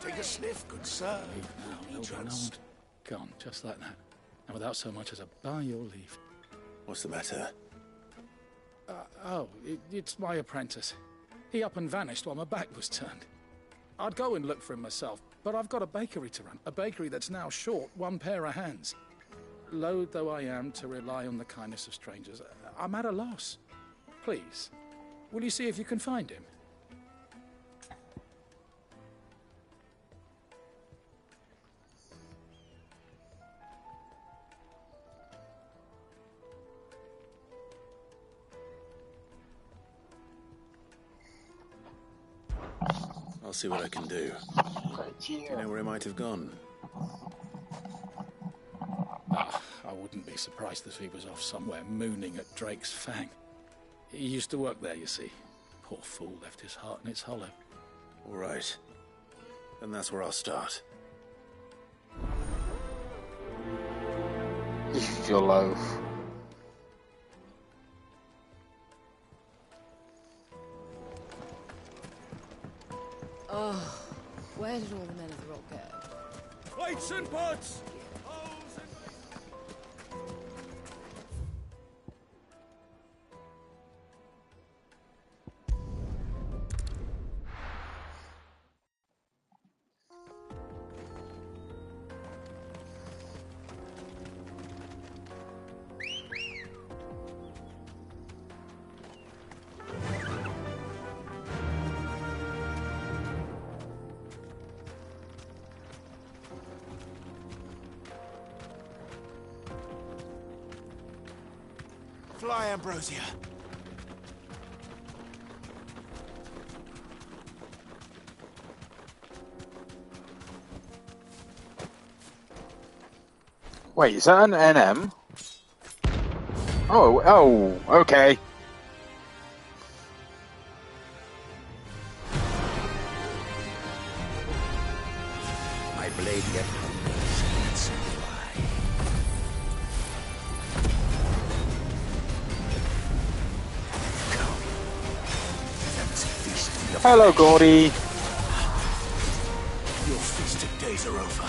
Take a sniff, good sir. Now, Reginald. Gone, just like that. And without so much as a by your leave. What's the matter? It's my apprentice. He up and vanished while my back was turned. I'd go and look for him myself, but I've got a bakery to run. A bakery that's now short one pair of hands. Loath though I am to rely on the kindness of strangers, I'm at a loss. Please, will you see if you can find him? I'll see what I can do. Do you know where he might have gone? I wouldn't be surprised if he was off somewhere mooning at Drake's Fang. He used to work there, you see. Poor fool left his heart in its hollow. All right. Then that's where I'll start. Eat your loaf. Oh, where did all the men of the rock go? Plates and pots! Fly, Ambrosia. Wait, is that an NM? Oh, okay. My blade yet hungers, that's why. Hello, Gordy. Your feasted days are over.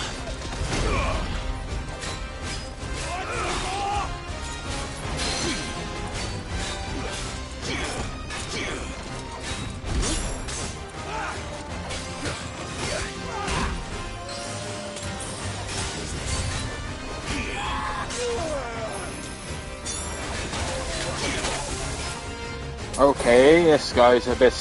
Okay, this guy's a bit,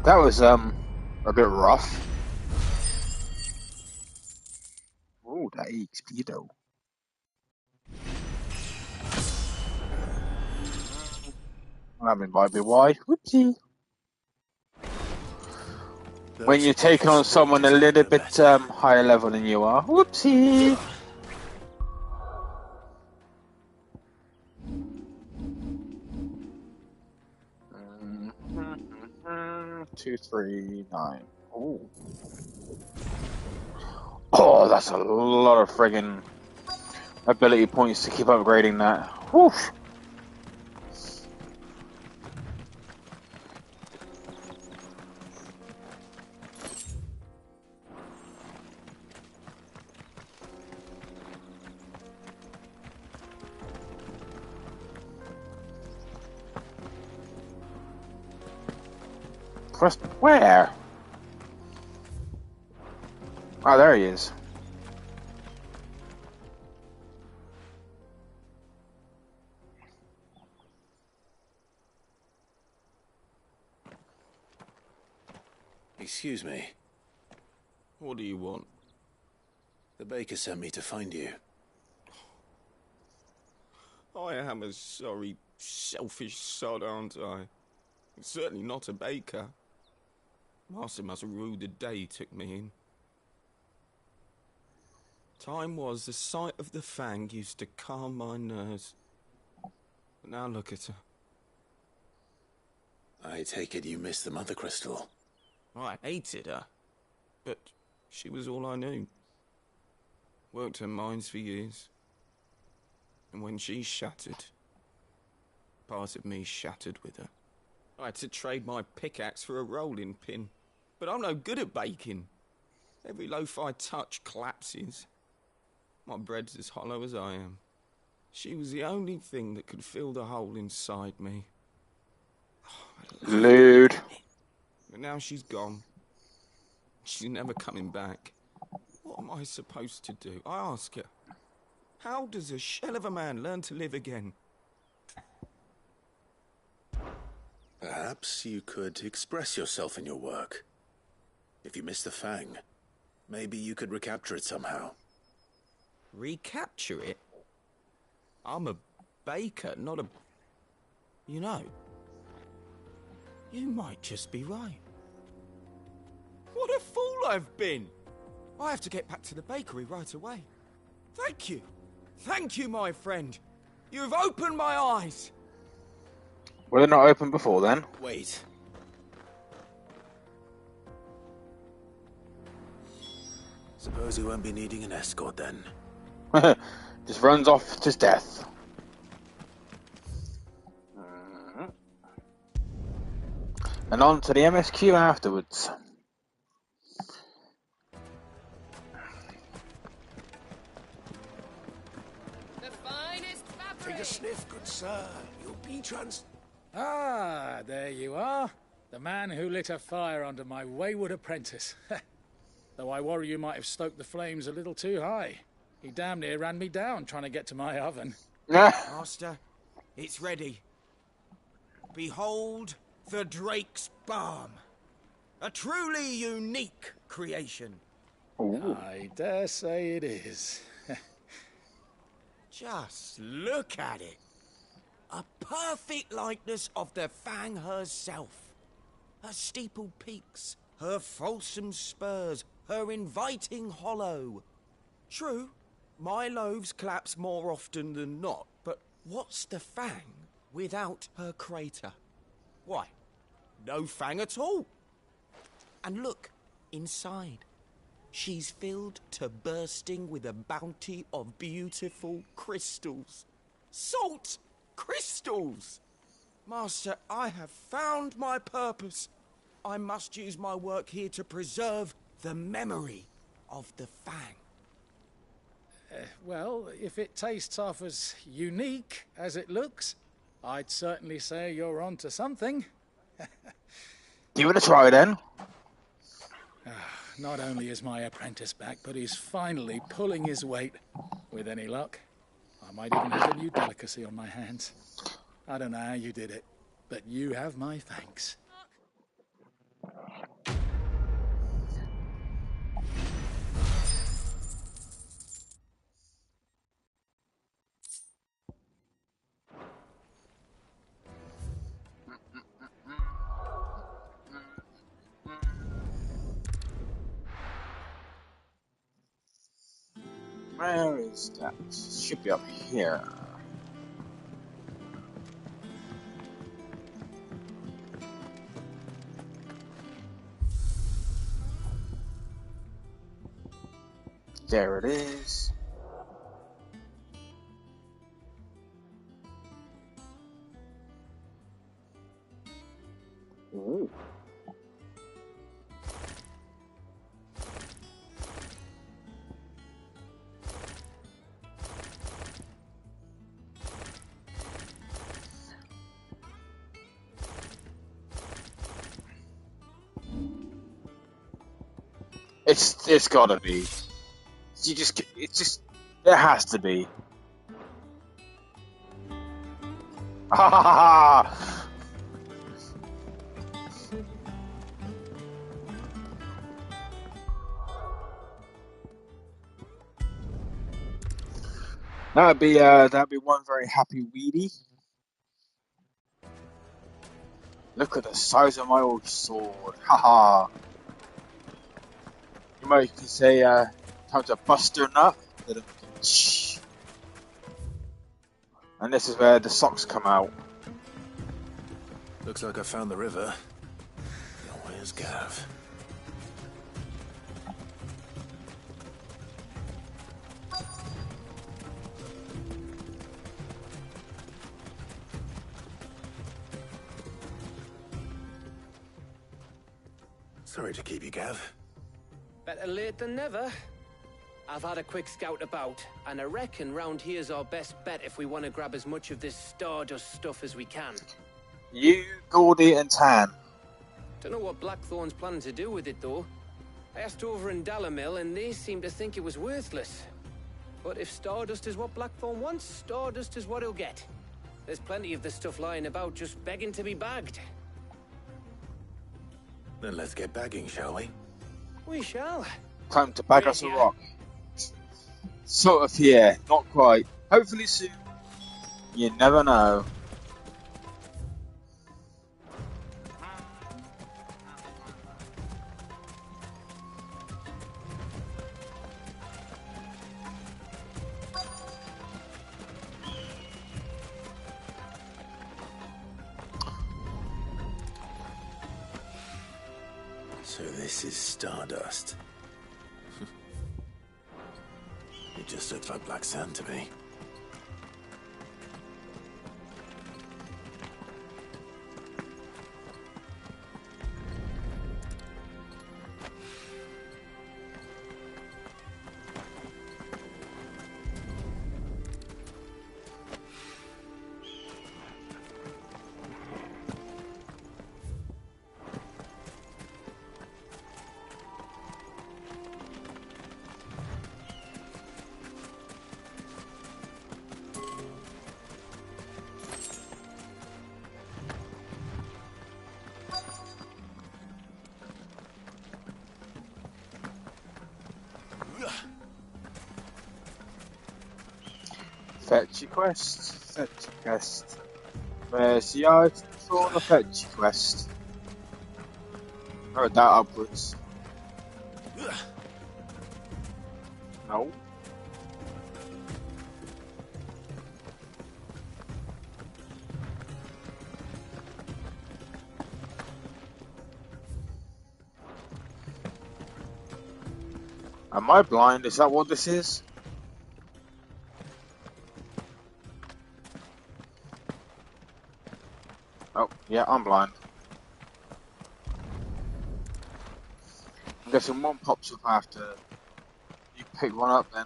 That was a bit rough. Oh, that XP though. I mean, might be why. Whoopsie. When you're taking on someone a little bit higher level than you are. Whoopsie. Two, 3, 9. Oh. Oh, that's a lot of friggin' ability points to keep upgrading that. Woof. First, where? Oh, there he is. Excuse me. What do you want? The baker sent me to find you. I am a sorry, selfish sod, aren't I? Certainly not a baker. Master must have ruled the day he took me in. Time was the sight of the fang used to calm my nerves. But now look at her. I take it you missed the mother crystal. I hated her, but she was all I knew. Worked her mines for years. And when she shattered, part of me shattered with her. I had to trade my pickaxe for a rolling pin. But I'm no good at baking. Every loaf I touch collapses. My bread's as hollow as I am. She was the only thing that could fill the hole inside me. Lewd. But now she's gone. She's never coming back. What am I supposed to do? I ask her. How does a shell of a man learn to live again? Perhaps you could express yourself in your work. If you miss the fang, maybe you could recapture it somehow. Recapture it? I'm a baker, not a... You know, you might just be right. What a fool I've been! I have to get back to the bakery right away. Thank you. Thank you, my friend. You've opened my eyes. Were they not open before then? Wait. Suppose you won't be needing an escort then. Just runs off to his death. And on to the MSQ afterwards. The finest fabric. Take a sniff, good sir. You'll be Ah, there you are. The man who lit a fire under my wayward apprentice. Though I worry you might have stoked the flames a little too high. He damn near ran me down trying to get to my oven. Master, it's ready. Behold the Drake's Balm. A truly unique creation. Ooh. I dare say it is. Just look at it. A perfect likeness of the Fang herself. Her steepled peaks, her fulsome spurs, her inviting hollow. True, my loaves collapse more often than not, but what's the Fang without her crater? Why, no Fang at all. And look, inside. She's filled to bursting with a bounty of beautiful crystals. Salt crystals! Master, I have found my purpose. I must use my work here to preserve the memory of the Fang. Well, if it tastes half as unique as it looks, I'd certainly say you're onto something. Give it a try then. Not only is my apprentice back, but he's finally pulling his weight. With any luck, I might even have a new delicacy on my hands. I don't know how you did it, but you have my thanks. Where is that? Should be up here. There it is. Ooh. It's gotta be. There has to be. Ha ha ha! That'd be one very happy weedy. Look at the size of my old sword. Haha. You might say time to bust your nut. And this is where the socks come out. Looks like I found the river. Now where's Gav? Sorry to keep you, Gav. Better late than never. I've had a quick scout about, and I reckon round here's our best bet if we want to grab as much of this Stardust stuff as we can. You, Gordy, and Tan. Don't know what Blackthorn's planning to do with it, though. I asked over in Dalamil, and they seem to think it was worthless. But if Stardust is what Blackthorn wants, Stardust is what he'll get. There's plenty of this stuff lying about, just begging to be bagged. Then let's get bagging, shall we? We shall. Time to bag us a rock. Sort of, yeah, not quite. Hopefully soon. You never know. So this is Stardust. It just looks like black sand to me. Fetch your quest. Fetch your quest. Where's the item for the fetch your quest? Oh, that upwards. No. Am I blind? Is that what this is? Oh, yeah, I'm blind. I'm guessing one pops up after you pick one up then.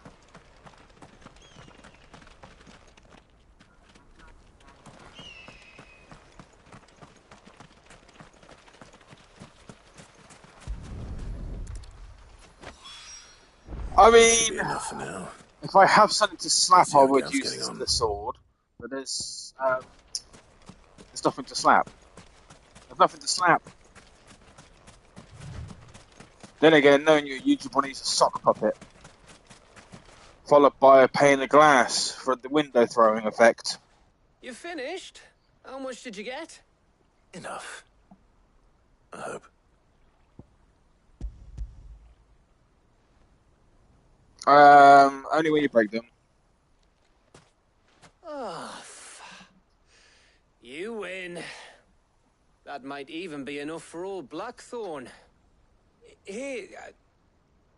I Should be mean, enough for now. if I have something to slap, See I how would Gav's use getting on. the sword. But there's nothing to slap. There's nothing to slap. Then again, knowing you, you just want to use a sock puppet. Followed by a pane of glass for the window throwing effect. You finished? How much did you get? Enough. I hope. Only when you break them. Oh, you win. That might even be enough for old Blackthorn. Hey,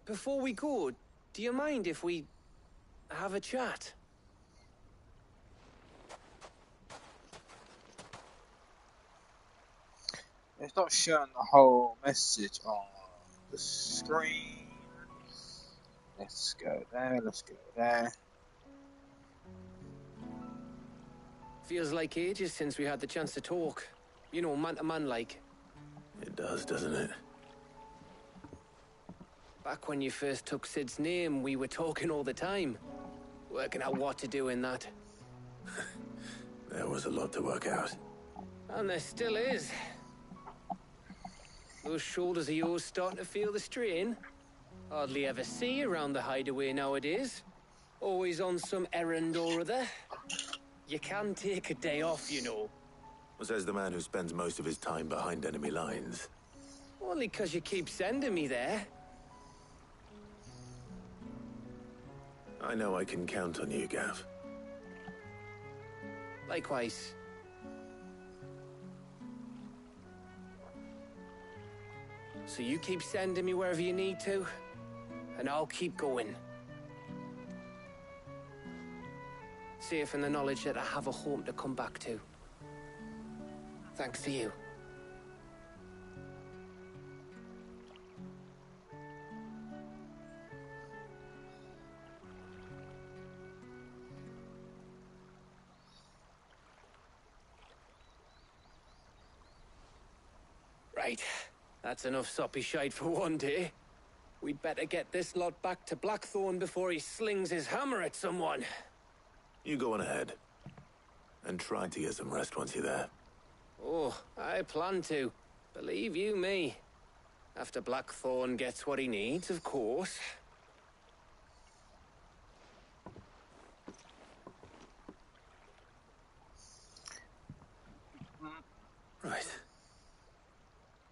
before we go, do you mind if we have a chat? It's not showing the whole message on the screen. Let's go there, let's go there. Feels like ages since we had the chance to talk. You know, man to man like. It does, doesn't it? Back when you first took Sid's name, we were talking all the time. Working out what to do in that. There was a lot to work out. And there still is. Those shoulders of yours starting to feel the strain. Hardly ever see you around the hideaway nowadays. Always on some errand or other. You can take a day off, you know. Says the man who spends most of his time behind enemy lines. Only 'cause you keep sending me there. I know I can count on you, Gav. Likewise. So you keep sending me wherever you need to, and I'll keep going. Safe in the knowledge that I have a home to come back to. Thanks to you. Right. That's enough soppy shite for one day. We'd better get this lot back to Blackthorn before he slings his hammer at someone. You go on ahead. And try to get some rest once you're there. Oh, I plan to. Believe you me. After Blackthorn gets what he needs, of course. Right.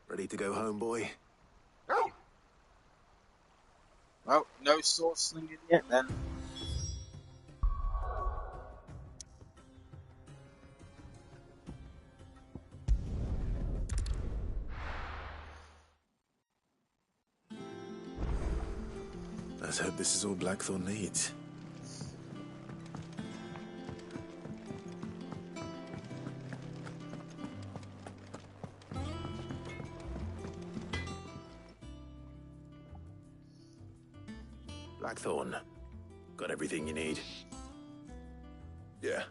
Ready to go home, boy? Well, no sword slinging yet then. Let's hope this is all Blackthorn needs. Blackthorn, got everything you need? Yeah.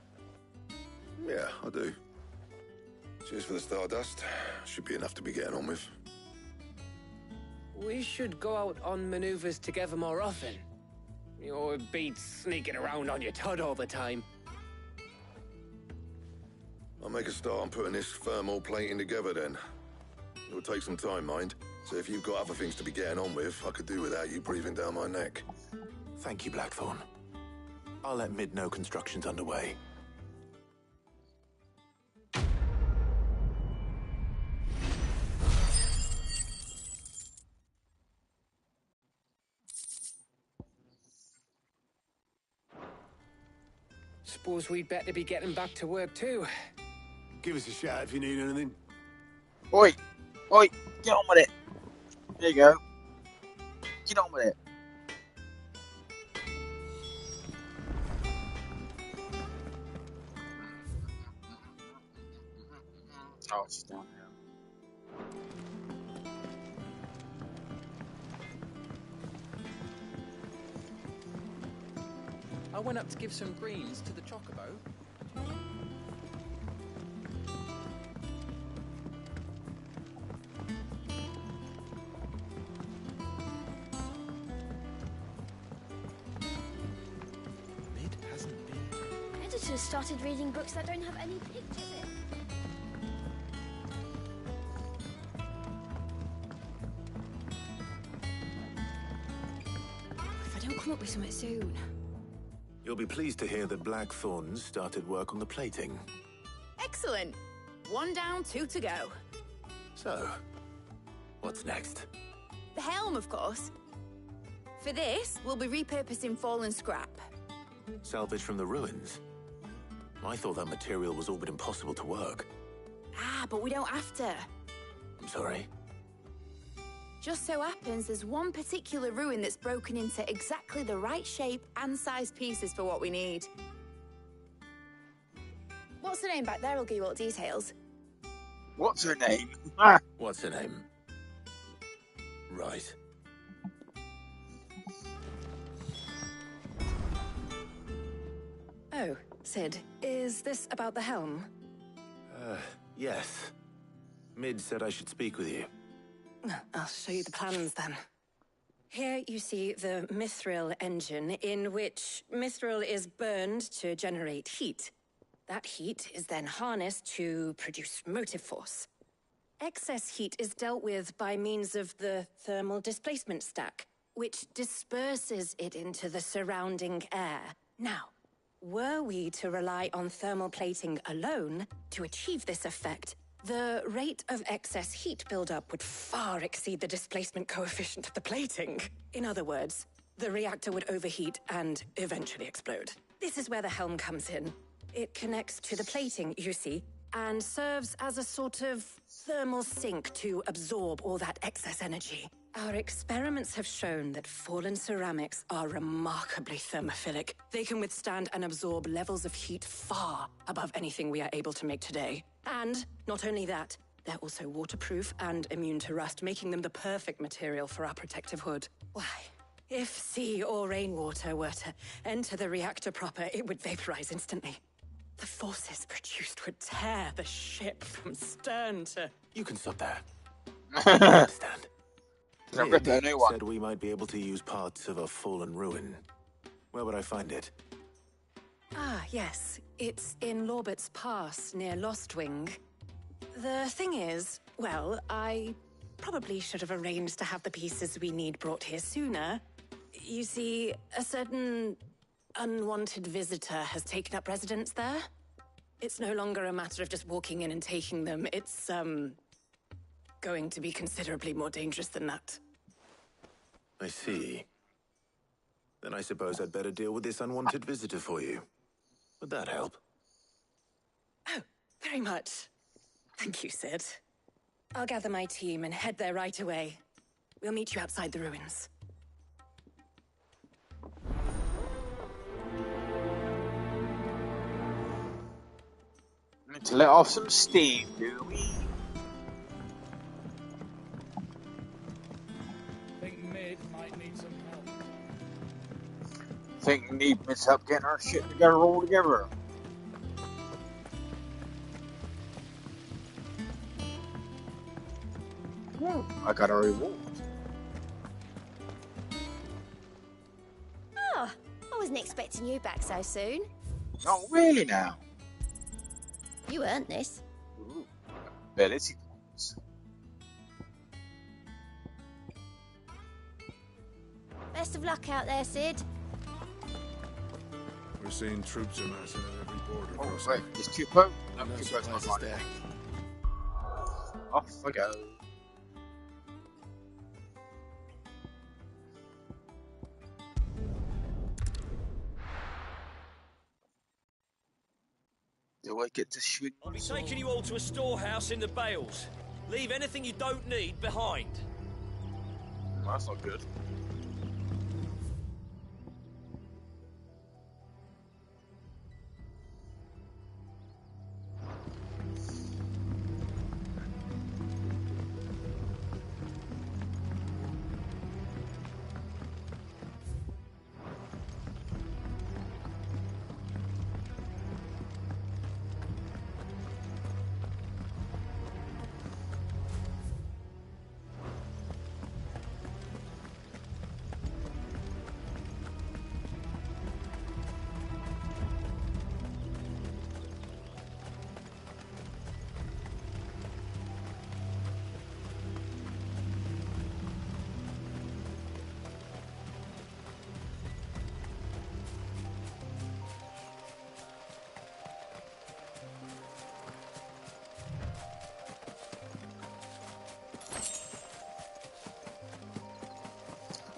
Yeah, I do. Cheers for the stardust. Should be enough to be getting on with. We should go out on maneuvers together more often. You know, it beats sneaking around on your tud all the time. I'll make a start on putting this thermal plating together then. It'll take some time, mind. So if you've got other things to be getting on with, I could do without you breathing down my neck. Thank you, Blackthorn. I'll let Mid know construction's underway. Suppose we'd better be getting back to work too. Give us a shout if you need anything. Oi! Oi! Get on with it! There you go. Get on with it. Oh, she's down there. I went up to give some greens to the chocobo. Mid hasn't been. Editors started reading books that don't have any pictures in. If I don't come up with something soon. You'll be pleased to hear that Blackthorn's started work on the plating. Excellent. 1 down, 2 to go. So, what's next? The helm, of course. For this, we'll be repurposing fallen scrap. Salvage from the ruins? I thought that material was all but impossible to work. Ah, but we don't have to. I'm sorry. Just so happens there's one particular ruin that's broken into exactly the right shape and size pieces for what we need. What's the name back there? I'll give you all the details. What's her name? What's her name? Right. Oh, Sid, is this about the helm? Yes. Mid said I should speak with you. I'll show you the plans then. Here you see the mithril engine, in which mithril is burned to generate heat. That heat is then harnessed to produce motive force. Excess heat is dealt with by means of the thermal displacement stack, which disperses it into the surrounding air. Now, were we to rely on thermal plating alone to achieve this effect, the rate of excess heat buildup would far exceed the displacement coefficient of the plating. In other words, the reactor would overheat and eventually explode. This is where the helm comes in. It connects to the plating, you see, and serves as a sort of thermal sink to absorb all that excess energy. Our experiments have shown that fallen ceramics are remarkably thermophilic. They can withstand and absorb levels of heat far above anything we are able to make today. And not only that, they're also waterproof and immune to rust, making them the perfect material for our protective hood. Why, if sea or rainwater were to enter the reactor proper, it would vaporize instantly. The forces produced would tear the ship from stern to... You can stop there. I understand. Rip the new one. Said we might be able to use parts of a fallen ruin. Where would I find it? Ah, yes. It's in Lorbert's Pass, near Lostwing. The thing is, well, I probably should have arranged to have the pieces we need brought here sooner. You see, a certain unwanted visitor has taken up residence there. It's no longer a matter of just walking in and taking them. It's, going to be considerably more dangerous than that. I see. Then I suppose I'd better deal with this unwanted visitor for you. Would that help? Oh, very much. Thank you, Sid. I'll gather my team and head there right away. We'll meet you outside the ruins. Need to let off some steam, do we? Think Mid might need some help. Think we need Miss help getting our shit together all together. I got a reward. Oh, I wasn't expecting you back so soon. Oh, really now? You earned this. Ooh, ability points. Best of luck out there, Sid. We're seeing troops amassing at every border Oh, crossing. wait, is Kupo? No, No Kupo's not surprises right. there. Off I go. Do I get to shoot? I'll be taking you all to a storehouse in the Bales. Leave anything you don't need behind. That's not good.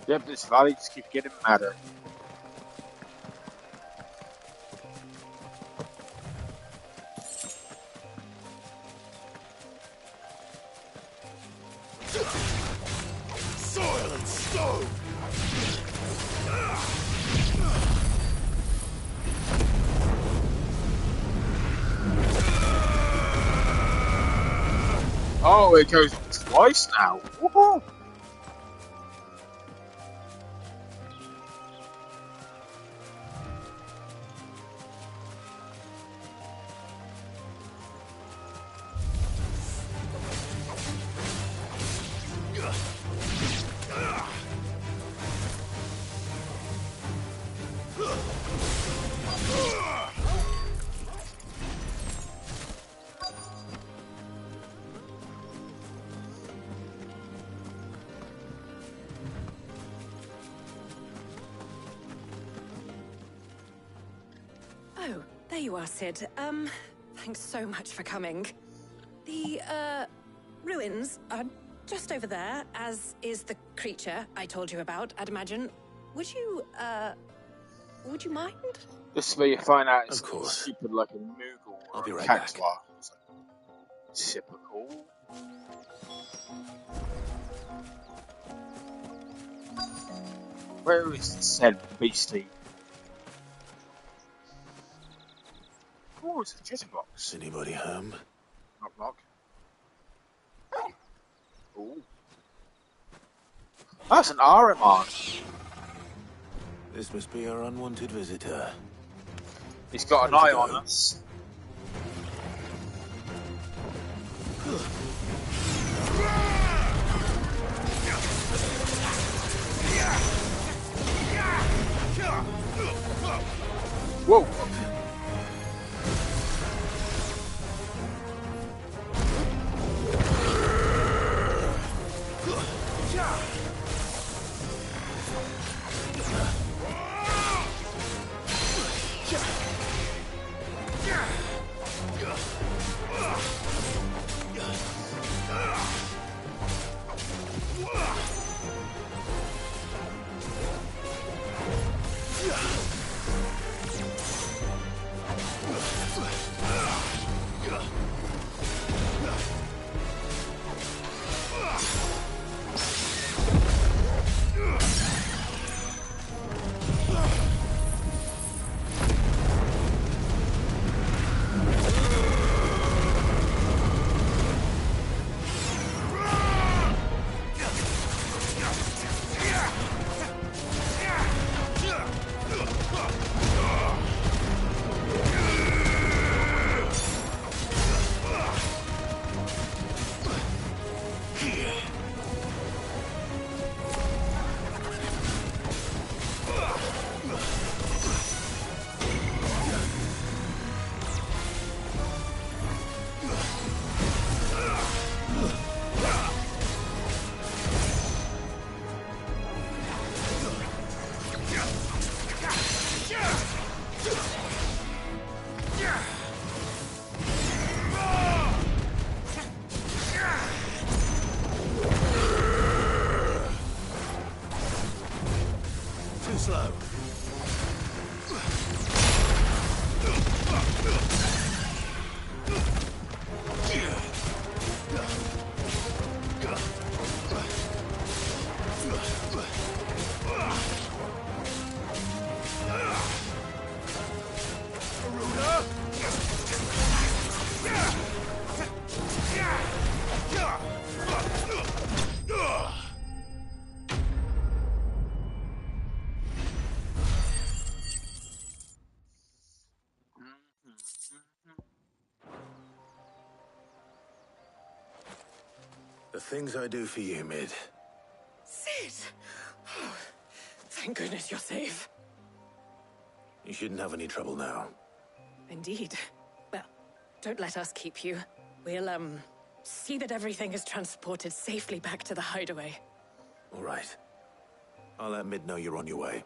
Yep, this valley just keeps getting madder. Soil and stone! Oh, it goes twice now. Woohoo! Oh, there you are, Sid. Thanks so much for coming. The, ruins are just over there, as is the creature I told you about, I'd imagine. Would you mind? This is where you find out it's Of course. stupid like a Moogle I'll be or a right Cactuar. back. It's like, typical. Where is the said beastie? Oh, it's a jitterbox. Is anybody home? Knock knock. Ooh. That's an RMR. This must be our unwanted visitor. He's got an eye on us. Whoa! The things I do for you, Mid. Sid! Oh, thank goodness you're safe. You shouldn't have any trouble now. Indeed. Well, don't let us keep you. We'll, see that everything is transported safely back to the hideaway. All right. I'll let Mid know you're on your way.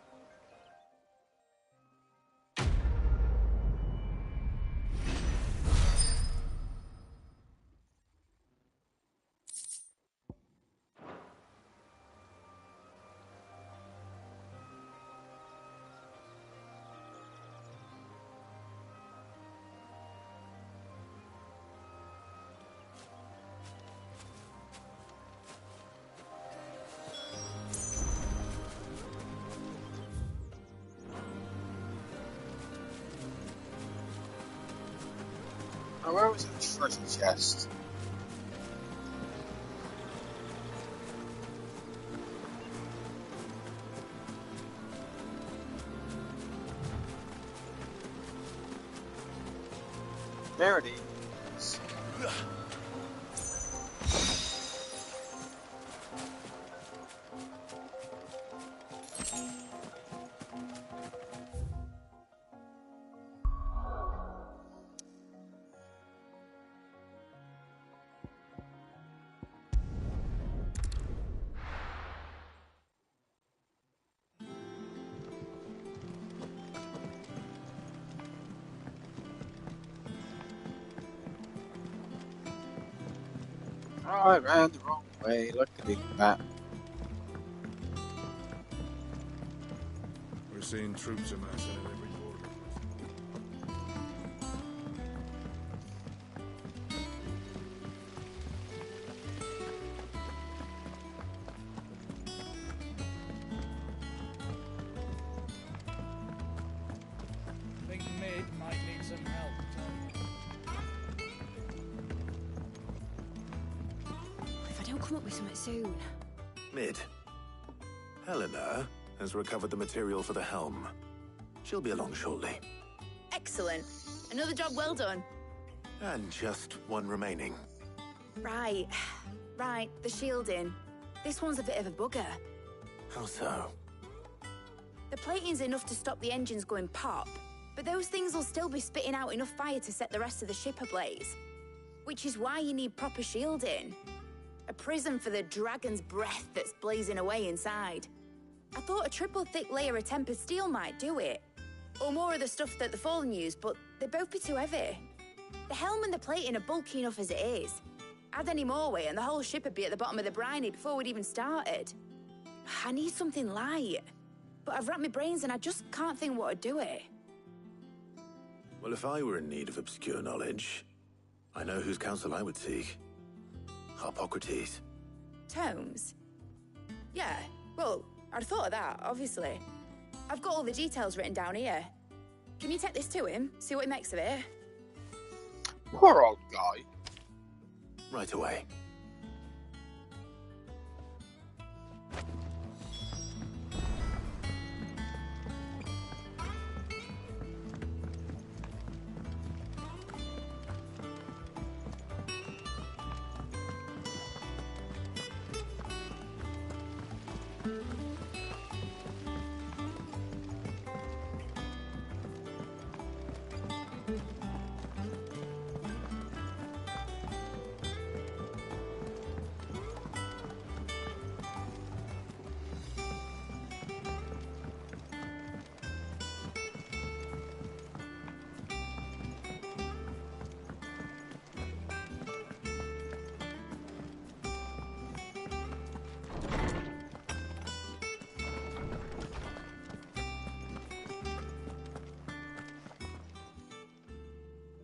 Oh, where was that treasure chest? There it is. Oh, I ran the wrong way. Look at that. We're seeing troops amassing at every border. I think Mid might need some help, If I don't come up with something soon. Mid. Helena has recovered the material for the helm. She'll be along shortly. Excellent. Another job well done. And just one remaining. Right. Right, the shielding. This one's a bit of a bugger. How so? The plating's enough to stop the engines going pop, but those things will still be spitting out enough fire to set the rest of the ship ablaze. Which is why you need proper shielding. A prism for the dragon's breath that's blazing away inside. I thought a triple thick layer of tempered steel might do it. Or more of the stuff that the Fallen use, but they'd both be too heavy. The helm and the plating are bulky enough as it is. Add any more weight and the whole ship would be at the bottom of the briny before we'd even started. I need something light. But I've racked my brains and I just can't think what would do it. Well, if I were in need of obscure knowledge, I know whose counsel I would seek. Harpocrates. Tomes? Yeah, well, I'd thought of that, obviously. I've got all the details written down here. Can you take this to him, see what he makes of it? Poor old guy. Right away.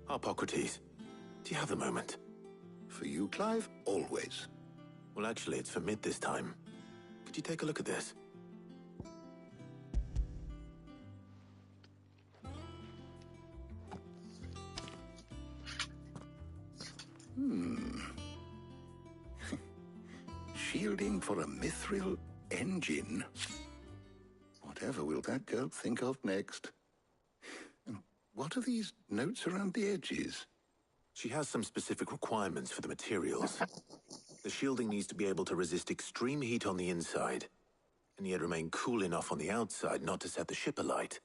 Harpocrates, do you have a moment? For you, Clive? Always. Well, actually, it's for Mid this time. Could you take a look at this? Shielding for a mithril engine? Whatever will that girl think of next? And what are these notes around the edges? She has some specific requirements for the materials. The shielding needs to be able to resist extreme heat on the inside, and yet remain cool enough on the outside not to set the ship alight,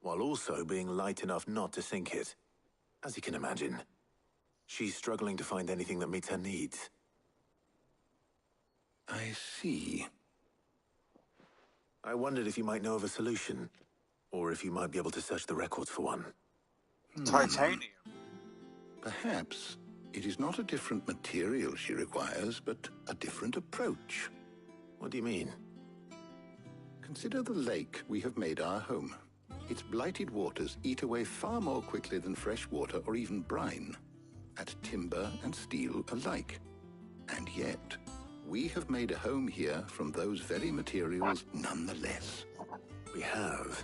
while also being light enough not to sink it. As you can imagine, she's struggling to find anything that meets her needs. I see. I wondered if you might know of a solution, or if you might be able to search the records for one. Titanium. Perhaps it is not a different material she requires, but a different approach. What do you mean? Consider the lake we have made our home. Its blighted waters eat away far more quickly than fresh water or even brine, at timber and steel alike. And yet, we have made a home here from those very materials nonetheless. We have.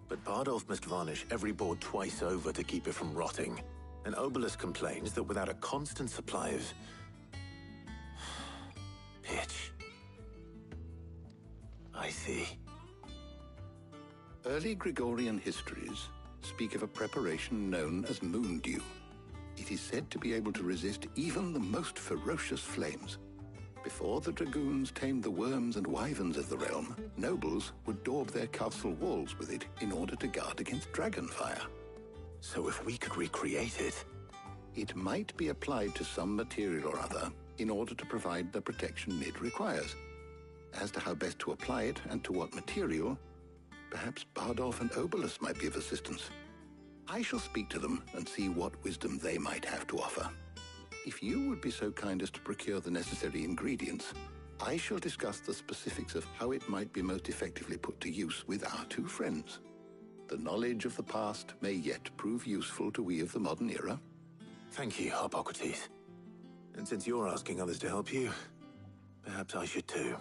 But Bardolph must varnish every board twice over to keep it from rotting. And Obelus complains that without a constant supply of pitch. I see. Early Gregorian histories speak of a preparation known as moon dew. It is said to be able to resist even the most ferocious flames. Before the dragoons tamed the worms and wyverns of the realm, nobles would daub their castle walls with it in order to guard against dragonfire. So if we could recreate it... It might be applied to some material or other in order to provide the protection Mid requires. As to how best to apply it and to what material, perhaps Bardolph and Obelus might be of assistance. I shall speak to them and see what wisdom they might have to offer. If you would be so kind as to procure the necessary ingredients, I shall discuss the specifics of how it might be most effectively put to use with our two friends. The knowledge of the past may yet prove useful to we of the modern era. Thank you, Hippocrates. And since you're asking others to help you, perhaps I should too.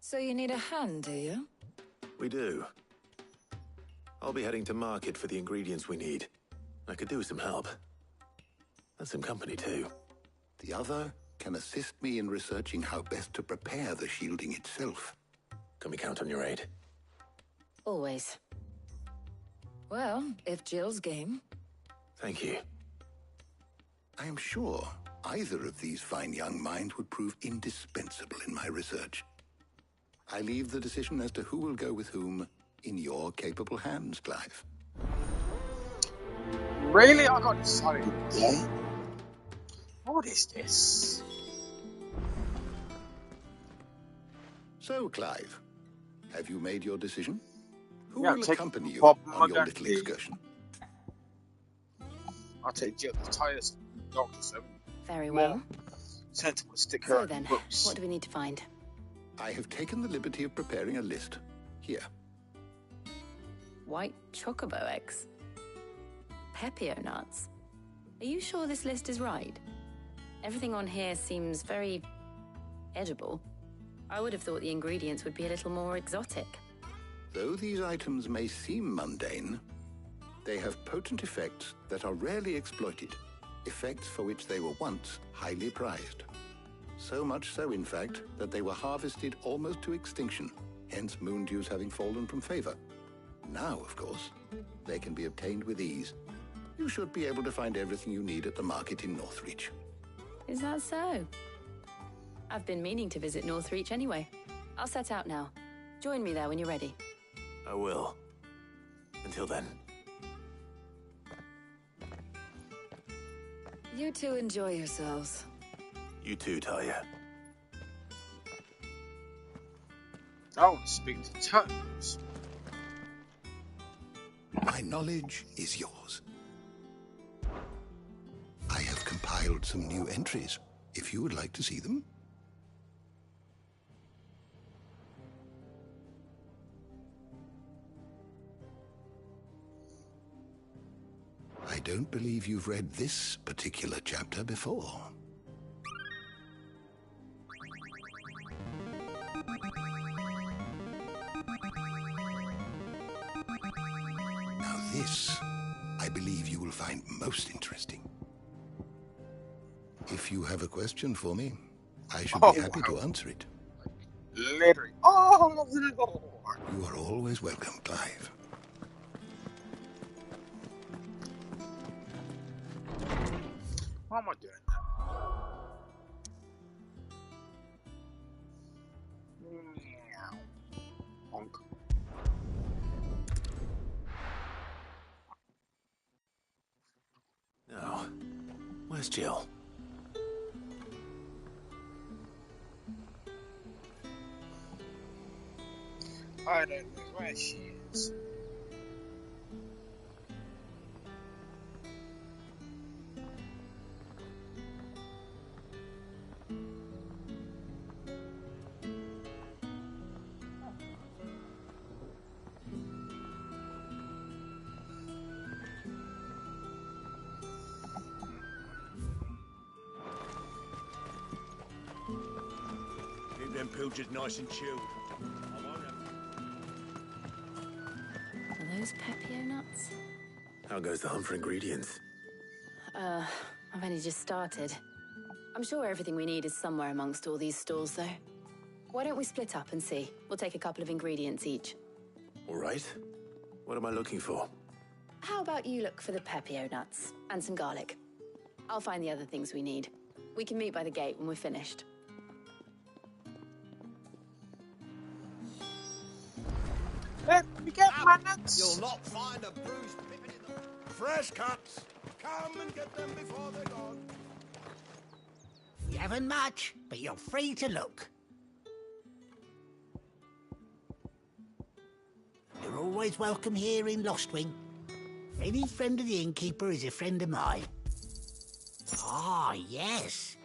So you need a hand, do you? We do. I'll be heading to market for the ingredients we need. I could do with some help. And some company, too. The other can assist me in researching how best to prepare the shielding itself. Can we count on your aid? Always. Well, if Jill's game. Thank you. I am sure either of these fine young minds would prove indispensable in my research. I leave the decision as to who will go with whom in your capable hands, Clive. Really? I got decided. Yeah. What is this? So, Clive, have you made your decision? Who Yeah, will take accompany you Bob on your McGinty. little excursion? I'll take Jill the tires, Doctor Seven. Very well. Sensible stick So her then, books. what do we need to find? I have taken the liberty of preparing a list. Here. White chocobo eggs. Pepio nuts. Are you sure this list is right? Everything on here seems very edible. I would have thought the ingredients would be a little more exotic. Though these items may seem mundane, they have potent effects that are rarely exploited, effects for which they were once highly prized. So much so, in fact, that they were harvested almost to extinction, hence moon dews having fallen from favor. Now, of course, they can be obtained with ease. You should be able to find everything you need at the market in Northreach. Is that so? I've been meaning to visit Northreach anyway. I'll set out now. Join me there when you're ready. I will. Until then. You two enjoy yourselves. You too, Talia. I want to speak to Turtles. My knowledge is yours. I have compiled some new entries, if you would like to see them. I don't believe you've read this particular chapter before. Now this, I believe you will find most interesting. If you have a question for me, I should be happy to answer it. Literally. Oh, Lord. You are always welcome, Clive. Why am I doing that? Meow. Bonk. Now, where's Jill? I don't know where she is. Keep them pilgers nice and chilled. I won't have... Are those Pepio nuts? How goes the hunt for ingredients? I've only just started. I'm sure everything we need is somewhere amongst all these stalls, though. Why don't we split up and see? We'll take a couple of ingredients each. All right. What am I looking for? How about you look for the Pepio nuts and some garlic? I'll find the other things we need. We can meet by the gate when we're finished. Let me get my nuts. You'll not find a bruised pippin in them. Fresh cuts. Come and get them before they're gone. We haven't much, but you're free to look. You're always welcome here in Lostwing. Any friend of the innkeeper is a friend of mine. Ah, yes.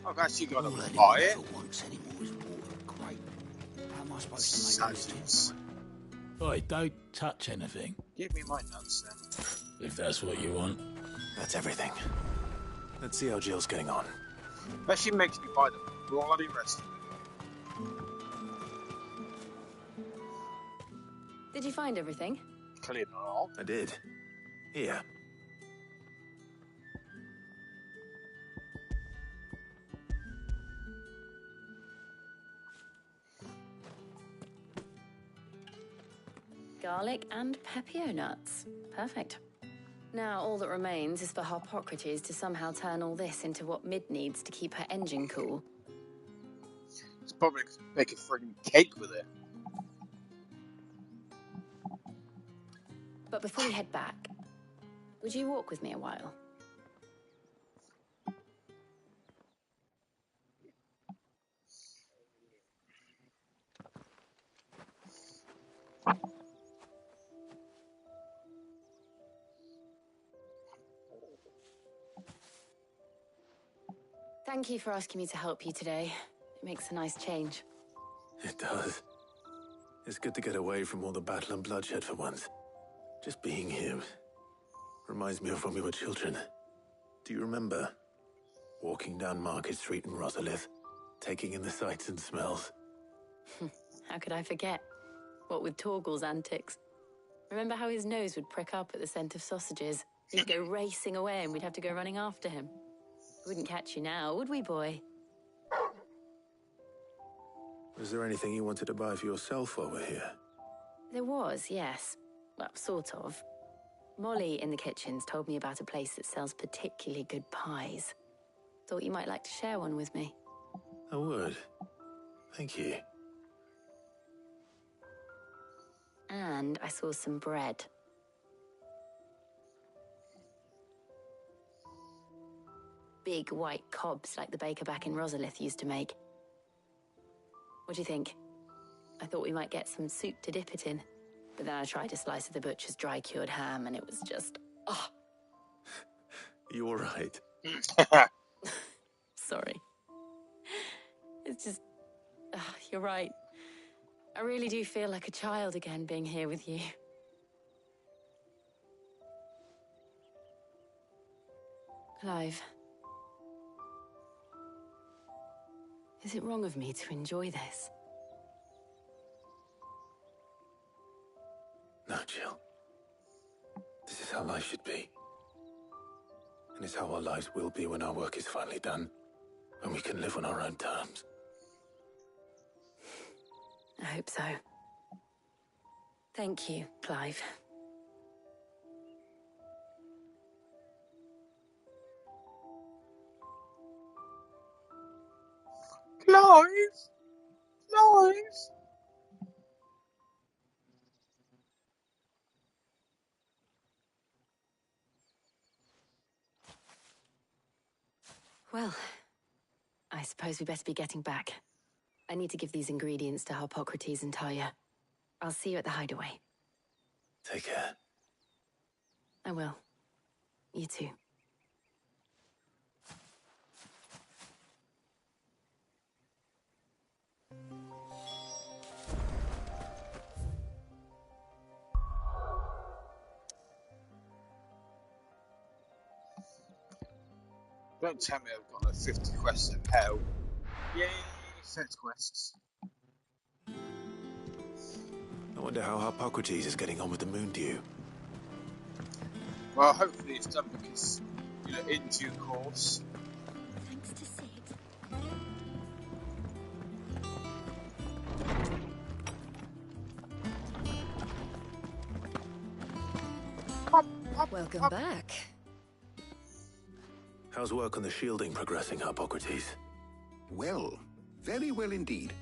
I've actually got to All I buy didn't it. for once anymore is water and crate. How am I supposed to make those Sandwiches. Oi, don't touch anything. Give me my nuts then. If that's what you want. That's everything. Let's see how Jill's getting on. That she makes me buy the bloody rest of it. Did you find everything? Clean it all. I did. Here. Garlic and Pepio nuts. Perfect. Now all that remains is for Harpocrates to somehow turn all this into what Mid needs to keep her engine cool. It's probably gonna make a friggin' cake with it. But before we head back, would you walk with me a while? Thank you for asking me to help you today. It makes a nice change. It does. It's good to get away from all the battle and bloodshed for once. Just being here reminds me of when we were children. Do you remember? Walking down Market Street in Rosalith, taking in the sights and smells. How could I forget? What with Torgal's antics. Remember how his nose would prick up at the scent of sausages? He'd go racing away and we'd have to go running after him. We wouldn't catch you now, would we, boy? Was there anything you wanted to buy for yourself while we're here? There was, yes. Well, sort of. Molly in the kitchens told me about a place that sells particularly good pies. Thought you might like to share one with me. I would. Thank you. And I saw some bread. Big white cobs like the baker back in Rosalith used to make. What do you think? I thought we might get some soup to dip it in. But then I tried a slice of the butcher's dry-cured ham and it was just... oh. You all right? Sorry. It's just... you're right. I really do feel like a child again being here with you. Clive. Is it wrong of me to enjoy this? No, Jill. This is how life should be. And it's how our lives will be when our work is finally done. When we can live on our own terms. I hope so. Thank you, Clive. Clive! Clive! Well, I suppose we better be getting back. I need to give these ingredients to Harpocrates and Talia. I'll see you at the hideaway. Take care. I will. You too. Don't tell me I've got like 50 quests of hell. Yay, fetch quests. I wonder how Harpocrates is getting on with the moon dew. Well, hopefully it's done because, you know, in due course. Thanks to Sid. Welcome back. How's work on the shielding progressing, Harpocrates? Well, very well indeed.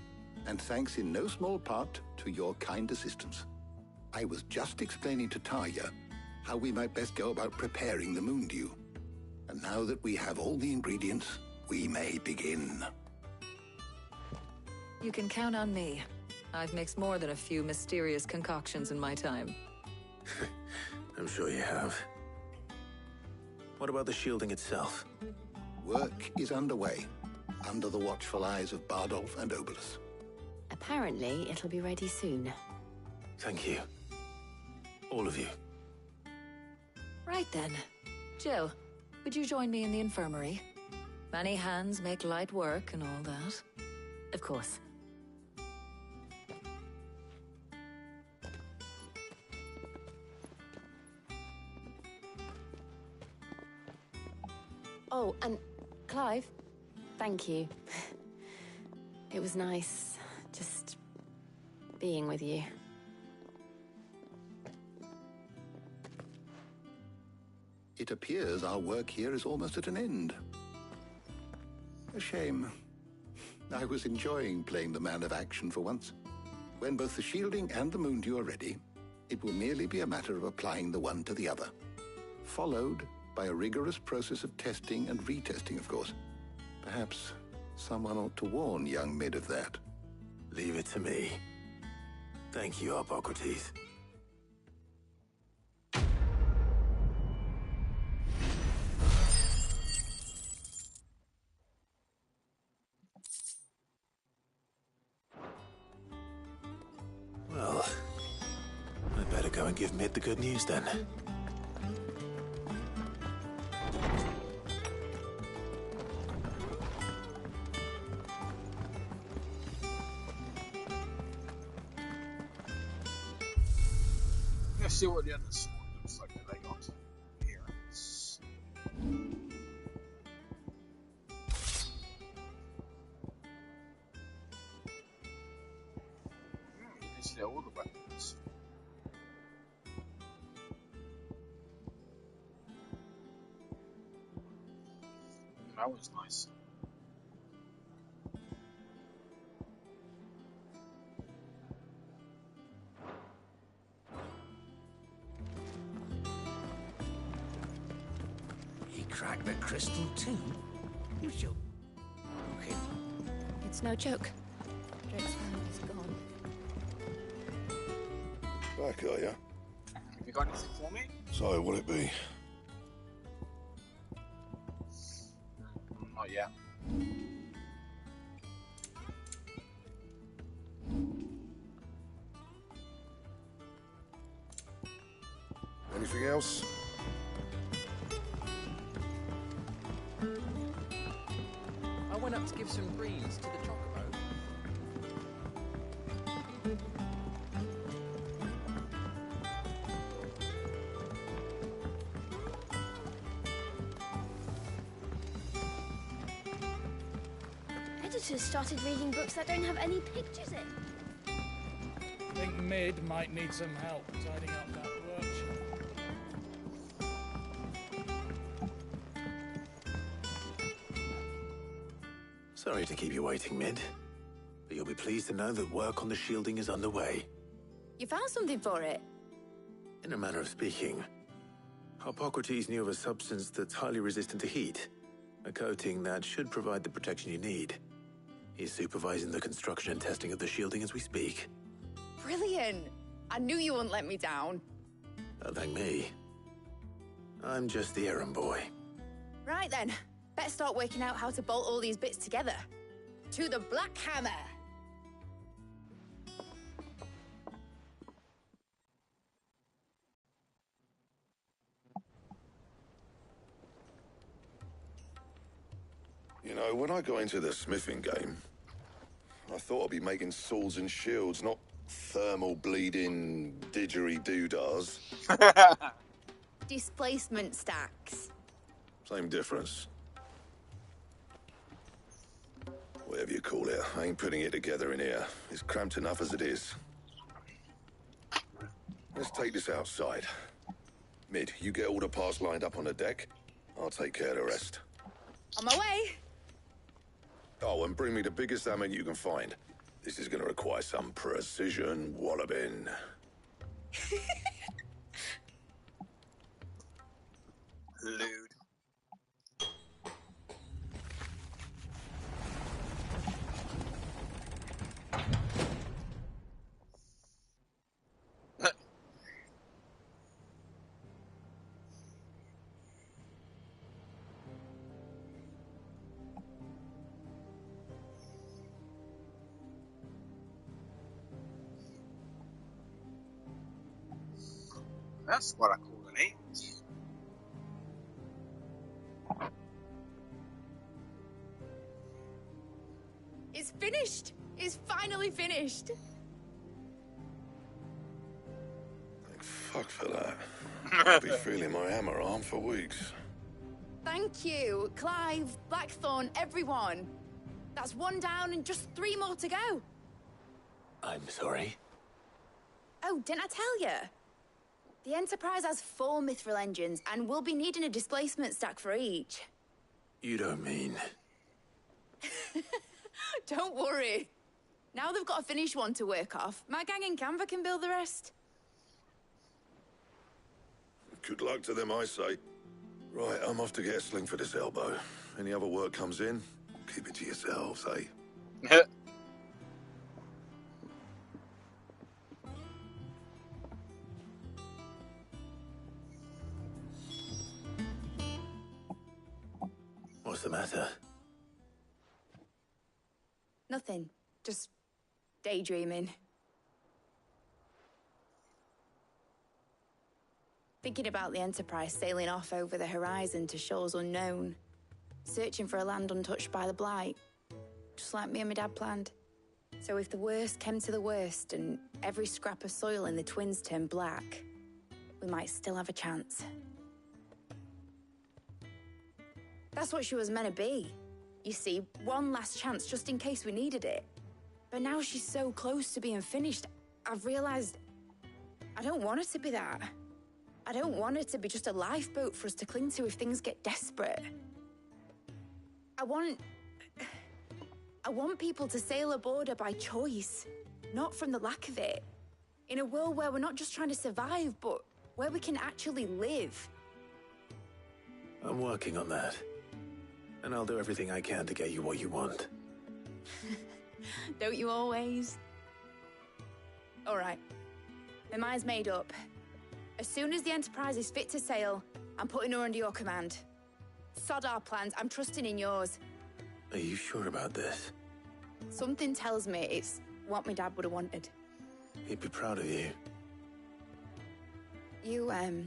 And thanks in no small part to your kind assistance. I was just explaining to Talia how we might best go about preparing the moon dew. And now that we have all the ingredients, we may begin. You can count on me. I've mixed more than a few mysterious concoctions in my time. I'm sure you have. What about the shielding itself? Work is underway, under the watchful eyes of Bardolph and Obolus. Apparently, it'll be ready soon. Thank you. All of you. Right then. Jill, would you join me in the infirmary? Many hands make light work and all that. Of course. Oh, and Clive, thank you. It was nice just being with you. It appears our work here is almost at an end. A shame. I was enjoying playing the man of action for once. When both the shielding and the moon dew are ready, it will merely be a matter of applying the one to the other. Followed by a rigorous process of testing and retesting, of course. Perhaps someone ought to warn young Mid of that. Leave it to me. Thank you, Harpocrates. Well, I'd better go and give Mid the good news then. Let's see what the other sword looks like that I got. Appearance. These are all the weapons. That was nice. Crack the crystal too? You should. Okay. It's no joke. Drake's family is gone. Back, are ya? Have you got anything for me? So, will it be? Not yet. Anything else? I went up to give some greens to the chocobo. auditors started reading books that don't have any pictures in. I think Mid might need some help tidying up that workshop. Sorry to keep you waiting, Mid. But you'll be pleased to know that work on the shielding is underway. You found something for it? In a manner of speaking, Hippocrates knew of a substance that's highly resistant to heat. A coating that should provide the protection you need. He's supervising the construction and testing of the shielding as we speak. Brilliant! I knew you wouldn't let me down. Don't thank me. I'm just the errand boy. Right then, better start working out how to bolt all these bits together. To the Black Hammer! You know, when I got into the smithing game, I thought I'd be making swords and shields, not thermal bleeding didgeridoo-dahs. Displacement stacks. Same difference. Whatever you call it, I ain't putting it together in here. It's cramped enough as it is. Let's take this outside. Mid, you get all the parts lined up on the deck. I'll take care of the rest. On my way! Oh, and bring me the biggest hammer you can find. This is going to require some precision walloping. Lewd. That's what I call an 8. It's finished! It's finally finished! Thank fuck for that. I'll be feeling my hammer arm for weeks. Thank you, Clive, Blackthorn, everyone. That's 1 down and just 3 more to go. I'm sorry? Oh, didn't I tell you? The Enterprise has 4 mithril engines, and we'll be needing a displacement stack for each. You don't mean... Don't worry. Now they've got a finished one to work off. My gang in Canva can build the rest. Good luck to them, I say. Right, I'm off to get a sling for this elbow. Any other work comes in, keep it to yourselves, eh? What's the matter? Nothing. Just daydreaming. Thinking about the Enterprise sailing off over the horizon to shores unknown. Searching for a land untouched by the Blight. Just like me and my dad planned. So if the worst came to the worst and every scrap of soil in the Twins turned black, we might still have a chance. That's what she was meant to be. You see, one last chance just in case we needed it. But now she's so close to being finished, I've realized I don't want her to be that. I don't want her to be just a lifeboat for us to cling to if things get desperate. I want people to sail aboard her by choice, not from the lack of it. In a world where we're not just trying to survive, but where we can actually live. I'm working on that. And I'll do everything I can to get you what you want. Don't you always? All right. My mind's made up. As soon as the Enterprise is fit to sail, I'm putting her under your command. Sod our plans, I'm trusting in yours. Are you sure about this? Something tells me it's what my dad would have wanted. He'd be proud of you. You were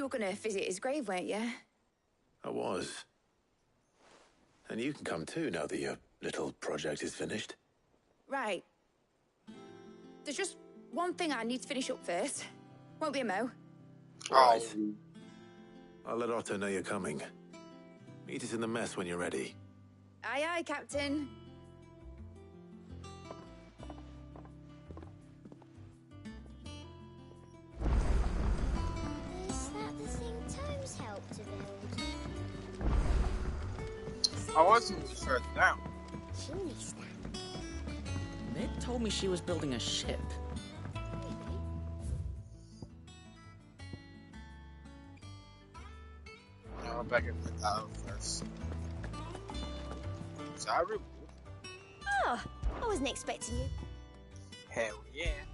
gonna visit his grave, weren't you? I was. And you can come too now that your little project is finished. Right. There's just one thing I need to finish up first. Won't be a mo. Right. I'll let Otto know you're coming. Meet us in the mess when you're ready. Aye, aye, Captain. Is that the thing Tomes helped to build? I was always further down. Surely stand. Mid told me she was building a ship. No, I better put that out first. Is that a reward? Oh, I wasn't expecting you. Hell yeah.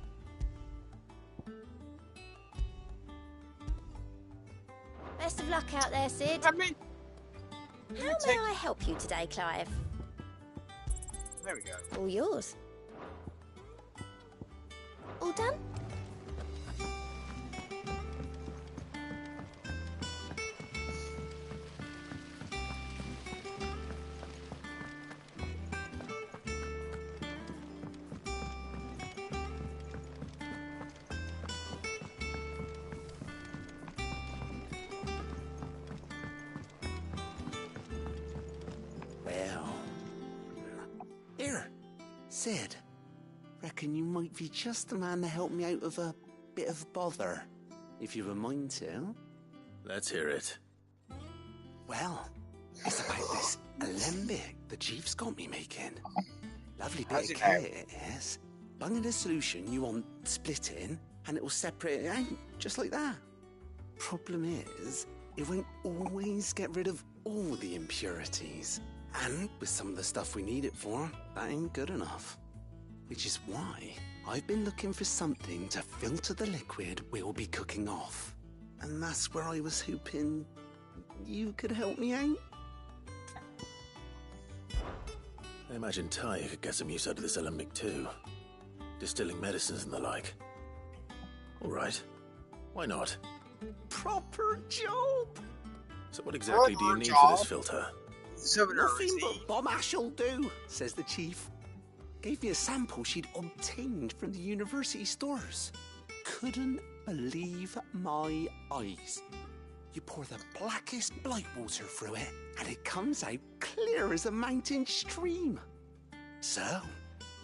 Best of luck out there, Sid. I mean, how may I help you today, Clive? There we go. All yours. All done? Well. Here, Sid. Reckon you might be just the man to help me out of a bit of bother, if you've a mind to. Let's hear it. Well, it's about this alembic the chief's got me making. Lovely bit of kit it is. Bung in a solution you want splitting, and it will separate it out, just like that. Problem is, it won't always get rid of all the impurities. And with some of the stuff we need it for, that ain't good enough. Which is why I've been looking for something to filter the liquid we'll be cooking off. And that's where I was hoping you could help me out. I imagine Ty could get some use out of this alembic too. Distilling medicines and the like. All right. Why not? Proper job! So what exactly do you need for this filter? Nothing but bomb ash'll do, says the chief. Gave me a sample she'd obtained from the university stores. Couldn't believe my eyes. You pour the blackest blight water through it, and it comes out clear as a mountain stream. So,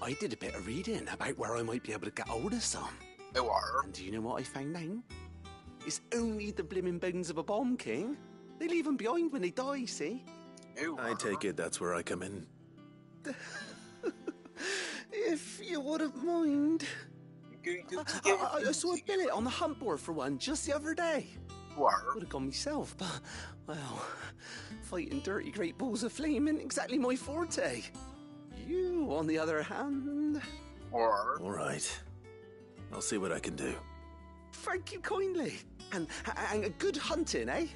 I did a bit of reading about where I might be able to get hold of some. And do you know what I found out? It's only the blimmin' bones of a bomb king. They leave them behind when they die, see? I take it that's where I come in. If you wouldn't mind. I saw a billet on the hunt board for one just the other day. Would have gone myself, but, well, fighting dirty great balls of flame isn't exactly my forte. You, on the other hand... All right. I'll see what I can do. Thank you kindly. And a good hunting, eh?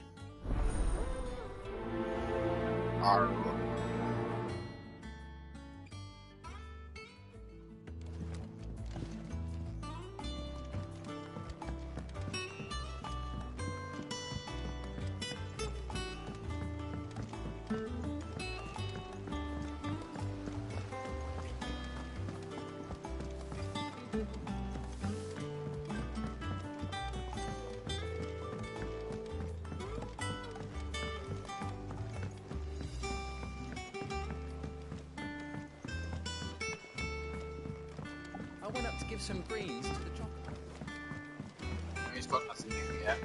I went up to give some greens to the chocolate. He's got nothing new yet.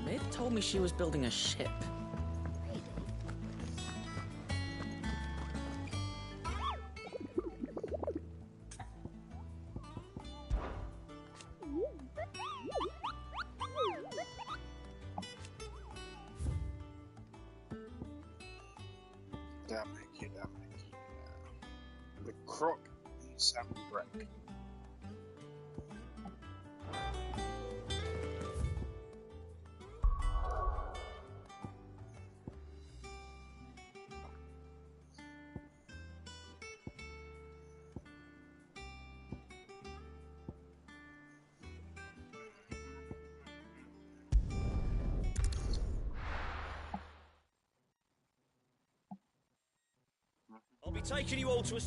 Mid told me she was building a ship. The croc assembly brick. I'll be taking you all to a...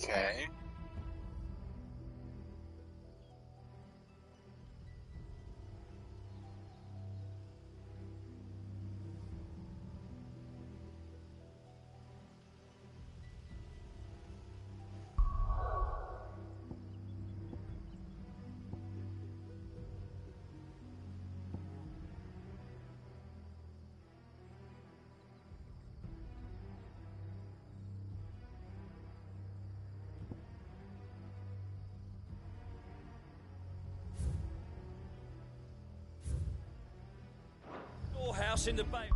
Okay. Storehouse in the bay.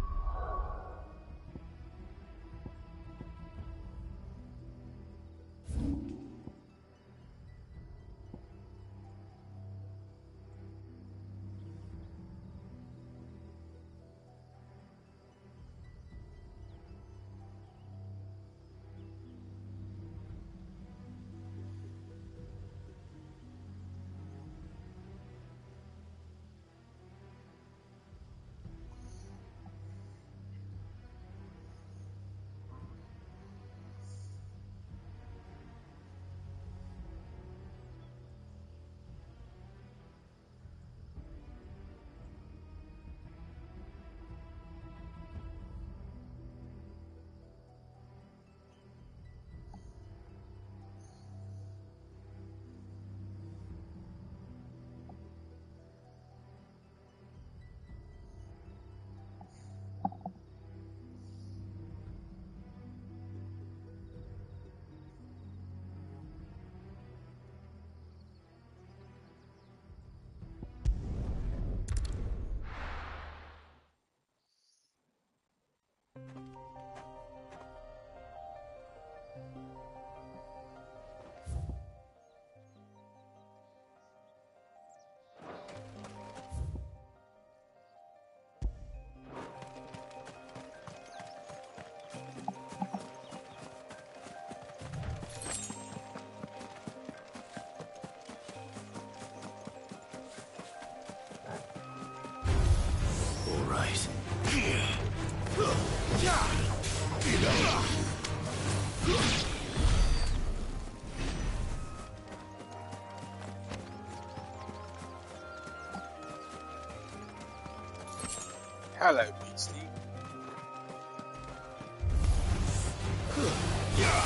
Hello, Beastie. Yeah!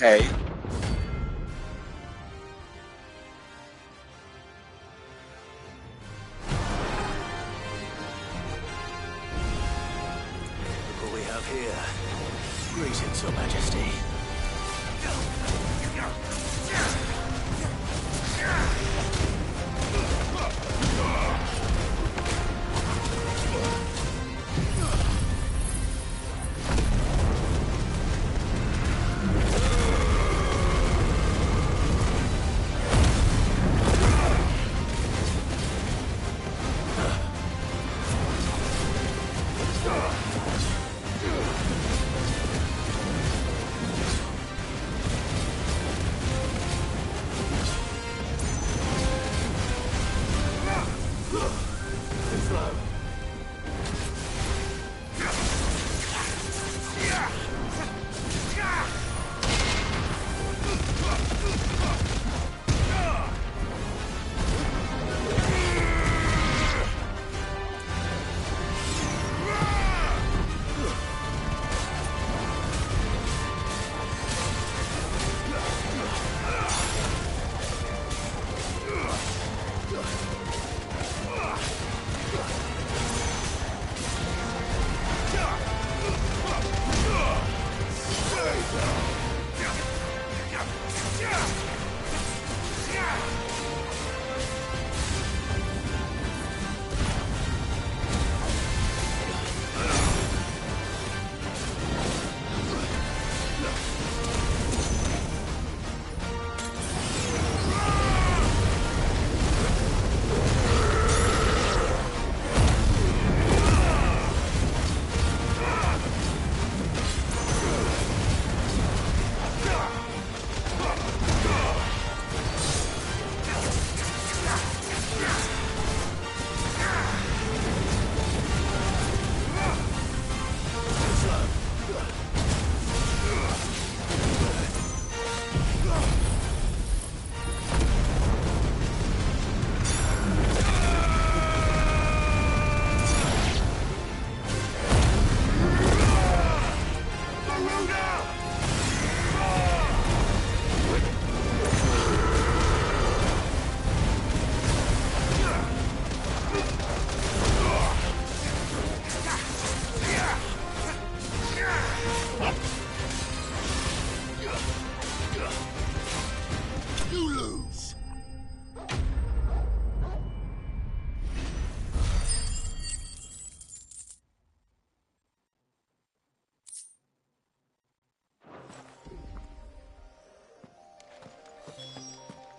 Okay. Look what we have here. Greetings, Your Majesty.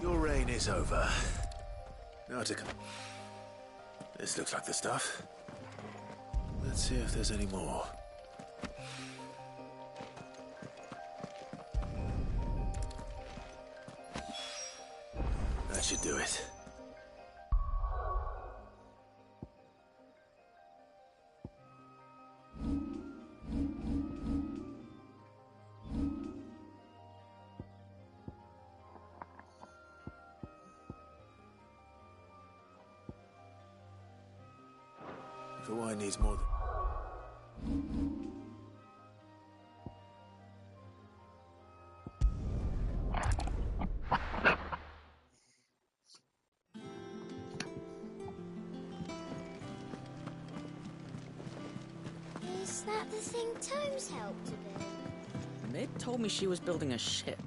Your reign is over. Now to come. This looks like the stuff. Let's see if there's any more. That should do it. FFXVI needs more than... Is that the thing Tomes helped to build? Mid told me she was building a ship.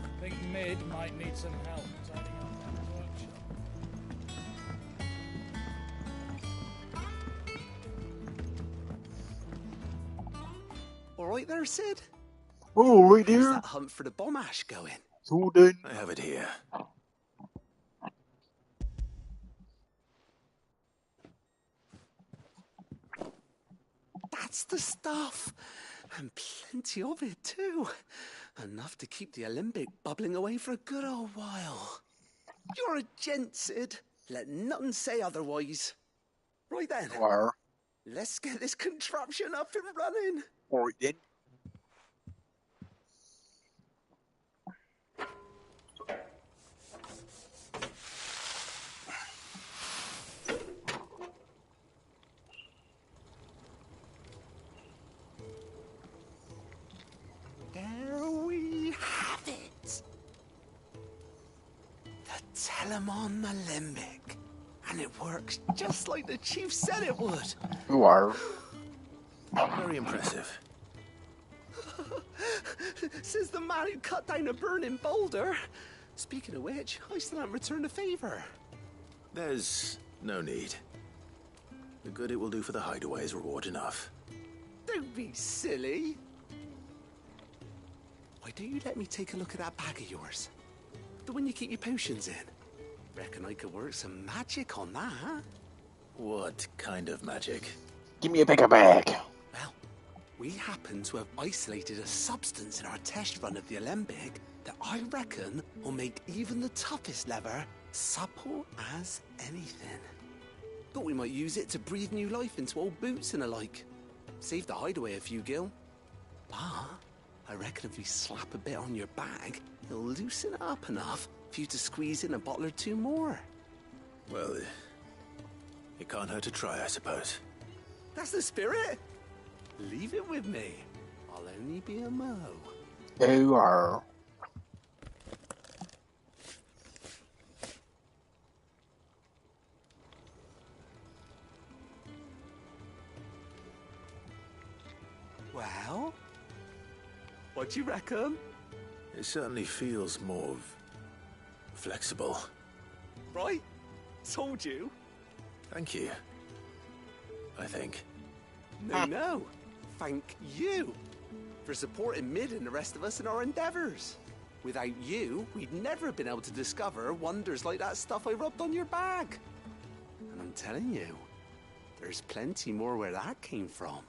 I think Mid might need some help tidying up that workshop. All right there, Sid? Oh, right How's there. that hunt for the bomb ash going? It's all done. I have it here. That's the stuff. And plenty of it, too. Enough to keep the Olympic bubbling away for a good old while. You're a gent, Sid. Let none say otherwise. Right then. Where? Let's get this contraption up and running. All right then. Telemon Alembic. And it works just like the chief said it would. You are. Very impressive. Says the man who cut down a burning boulder. Speaking of which, I still haven't returned the favor. There's no need. The good it will do for the hideaway is reward enough. Don't be silly. Why don't you let me take a look at that bag of yours? The one you keep your potions in. Reckon I could work some magic on that, huh? What kind of magic? Give me a bigger bag. Well, we happen to have isolated a substance in our test run of the Alembic that I reckon will make even the toughest leather supple as anything. Thought we might use it to breathe new life into old boots and the like. Save the hideaway a few gil. But I reckon if we slap a bit on your bag, it'll loosen it up enough for you to squeeze in a bottle or two more. Well, it can't hurt to try, I suppose. That's the spirit. Leave it with me. I'll only be a mo. You are. Well, what do you reckon? It certainly feels more flexible. Right? Told you. Thank you. I think. No. Thank you for supporting Mid and the rest of us in our endeavors. Without you, we'd never have been able to discover wonders like that stuff I rubbed on your bag. And I'm telling you, there's plenty more where that came from.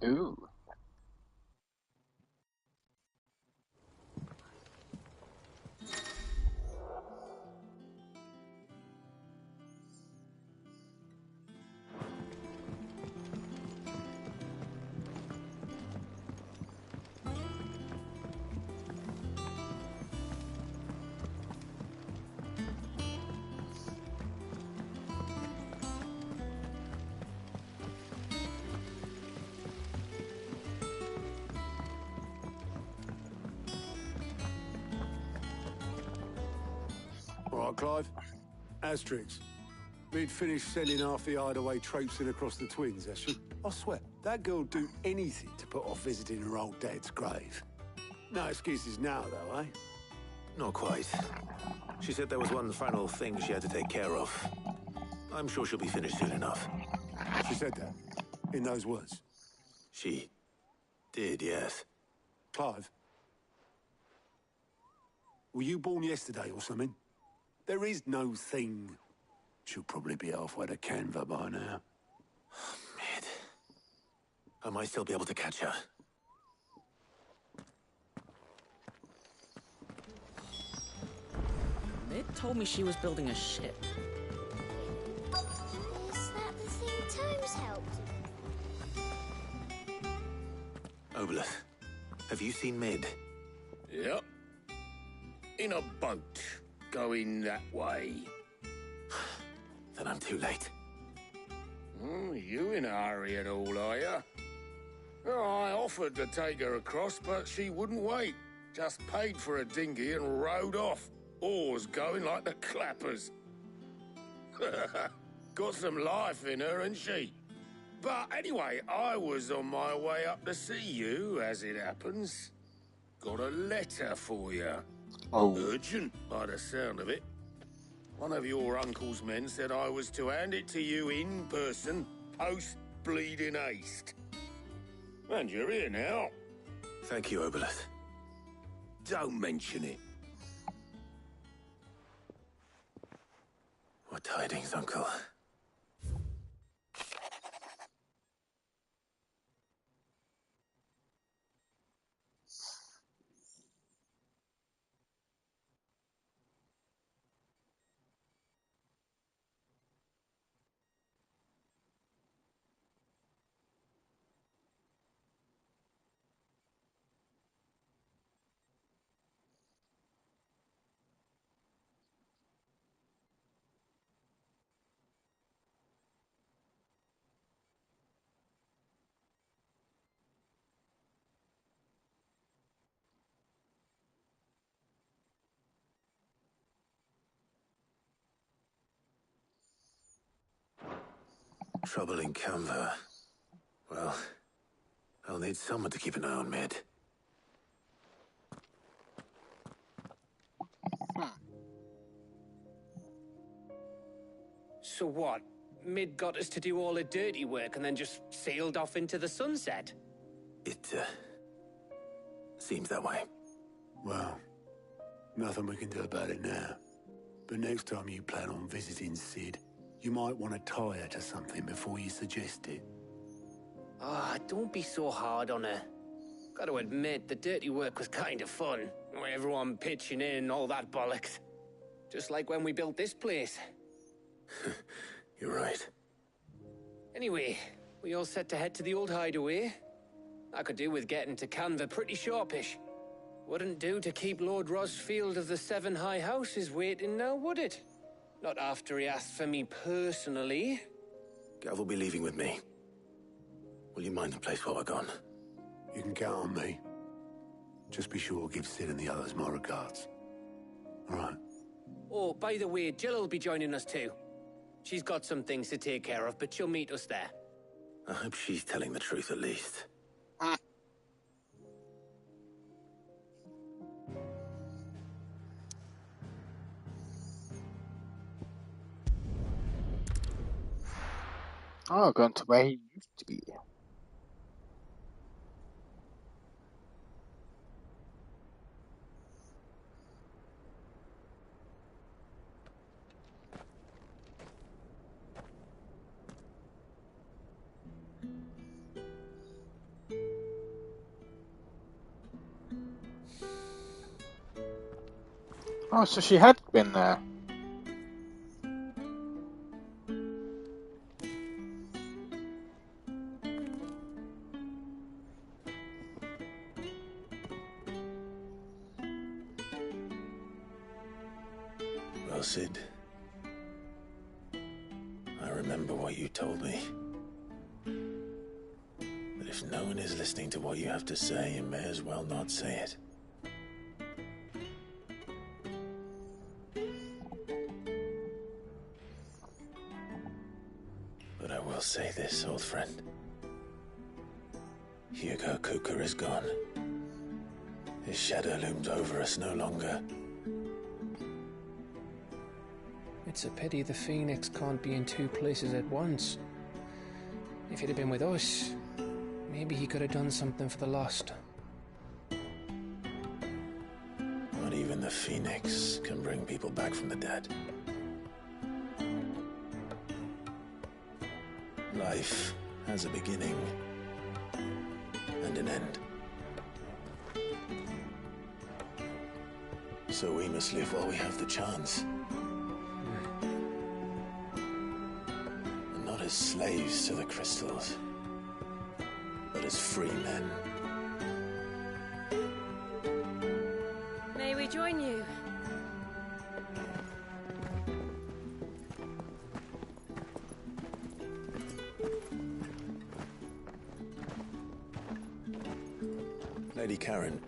Ooh. All right, Clive. Asterix. We'd finished sending half the hideaway traipsing across the twins, has she? I swear, that girl'd do anything to put off visiting her old dad's grave. No excuses now, though, eh? Not quite. She said there was one final thing she had to take care of. I'm sure she'll be finished soon enough. She said that? In those words? She did, yes. Clive? Were you born yesterday or something? There is no thing. She'll probably be halfway to Canva by now. Mid. I might still be able to catch her. Mid told me she was building a ship. Is that the thing Tomes helped? Obeleth, have you seen Mid? Yep. In a boat, going that way. Then I'm too late. You in a hurry at all, are you? Oh, I offered to take her across, but she wouldn't wait. Just paid for a dinghy and rowed off. Oars going like the clappers. Got some life in her, ain't she? But anyway, I was on my way up to see you, as it happens. Got a letter for you. Oh. Urgent, by the sound of it. One of your uncle's men said I was to hand it to you in person, post-bleeding haste. And you're here now. Thank you, Obeleth. Don't mention it. What tidings, Uncle? Trouble in Canva. Well, I'll need someone to keep an eye on Mid. So what? Mid got us to do all the dirty work and then just sailed off into the sunset? It, seems that way. Well, nothing we can do about it now. But next time you plan on visiting Sid, you might want to tie her to something before you suggest it. Ah, don't be so hard on her. Got to admit, the dirty work was kind of fun. Everyone pitching in, all that bollocks. Just like when we built this place. You're right. Anyway, we all set to head to the old hideaway. I could do with getting to Canva pretty sharpish. Wouldn't do to keep Lord Rosfield of the Seven High Houses waiting now, would it? Not after he asked for me personally. Gav will be leaving with me. Will you mind the place while we're gone? You can count on me. Just be sure to give Sid and the others my regards. All right. Oh, by the way, Jill will be joining us too. She's got some things to take care of, but she'll meet us there. I hope she's telling the truth at least. Oh, going to where he used to be. Oh, so she had been there. Well, Sid, I remember what you told me. That if no one is listening to what you have to say, you may as well not say it. But I will say this, old friend. Hugo Kuka is gone. His shadow looms over us no longer. It's a pity the Phoenix can't be in two places at once. If he'd have been with us, maybe he could have done something for the lost. Not even the Phoenix can bring people back from the dead. Life has a beginning and an end. So we must live while we have the chance. And not as slaves to the crystals, but as free men. May we join you? Lady Karen,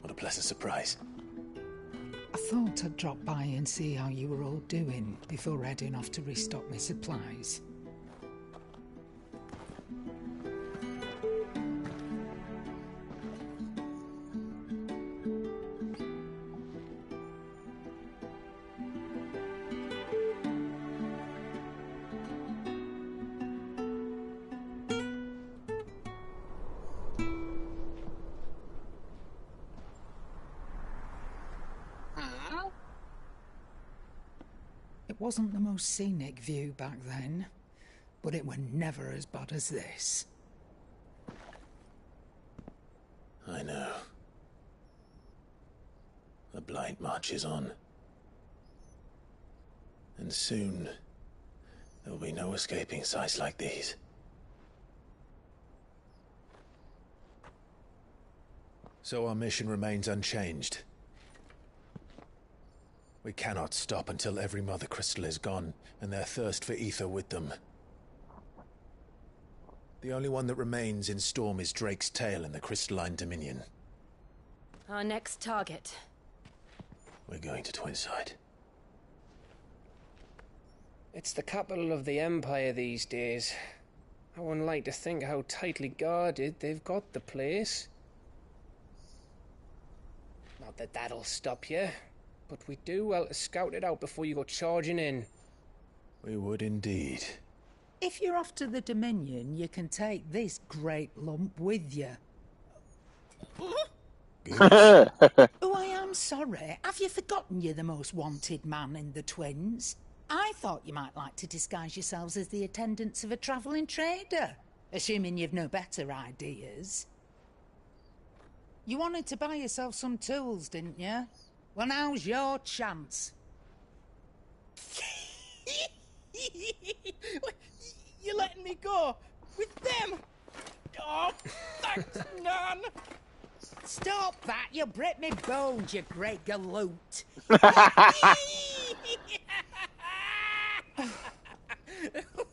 what a pleasant surprise. I thought I'd drop by and see how you were all doing before heading off to restock my supplies. It wasn't the most scenic view back then, but it were never as bad as this. I know. The blight marches on. And soon, there'll be no escaping sights like these. So our mission remains unchanged. We cannot stop until every Mother Crystal is gone, and their thirst for ether with them. The only one that remains in Storm is Drake's Tail in the Crystalline Dominion. Our next target. We're going to Twinside. It's the capital of the Empire these days. I wouldn't like to think how tightly guarded they've got the place. Not that that'll stop you, but we do well to scout it out before you go charging in. We would indeed. If you're off to the Dominion, you can take this great lump with you. Oh, I am sorry. Have you forgotten you're the most wanted man in the Twins? I thought you might like to disguise yourselves as the attendants of a travelling trader, assuming you've no better ideas. You wanted to buy yourself some tools, didn't you? Well, now's your chance. You're letting me go with them? Oh, thanks, Nan. Stop that! You'll break me bones, you great galoot.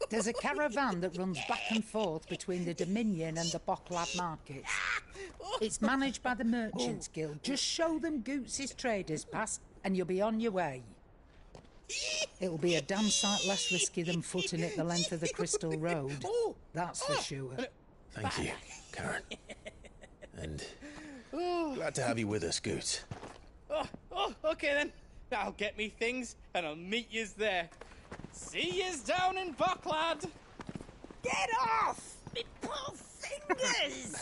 There's a caravan that runs back and forth between the Dominion and the Bocklad markets. It's managed by the Merchants Guild. Just show them Goots' traders pass and you'll be on your way. It'll be a damn sight less risky than footing it the length of the Crystal Road. That's for sure. Thank you, Karen. And glad to have you with us, Goots. Okay then. I'll get me things and I'll meet yous there. See yous down in Bocklad. Get off! Me poor fingers!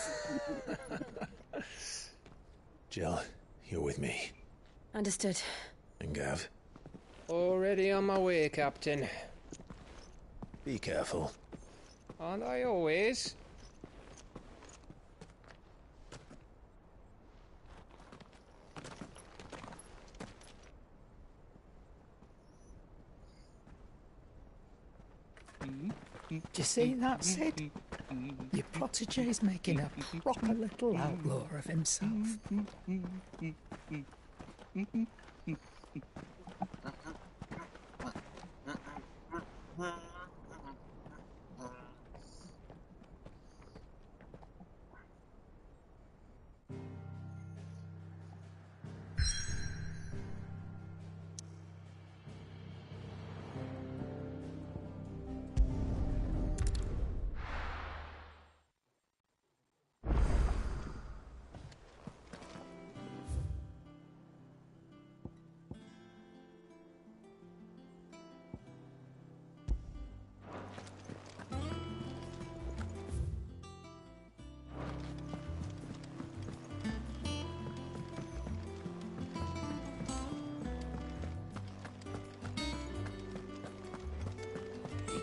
Jill, you're with me. Understood. And Gav? Already on my way, Captain. Be careful. Aren't I always? Do you see that, Sid? Your protege's making a proper little outlaw of himself.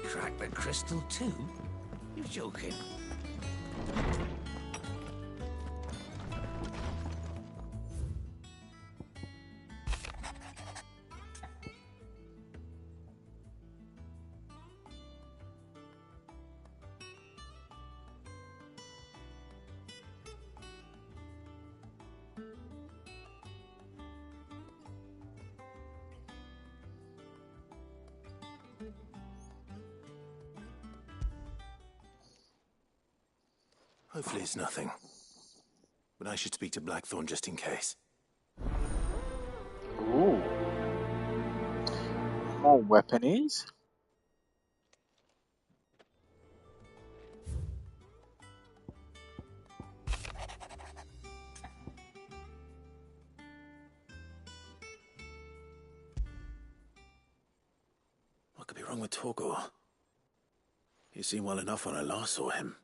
Crack the crystal too? You're joking. Hopefully it's nothing. But I should speak to Blackthorn just in case. Ooh. More weaponies. What could be wrong with Torgor? He seemed well enough when I last saw him.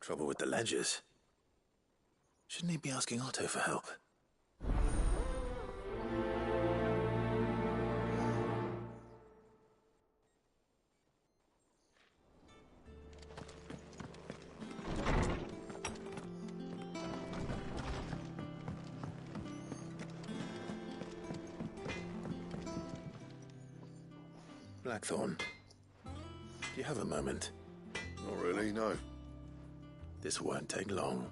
Trouble with the ledgers. Shouldn't he be asking Otto for help? Blackthorn, do you have a moment? Not really, no. This won't take long.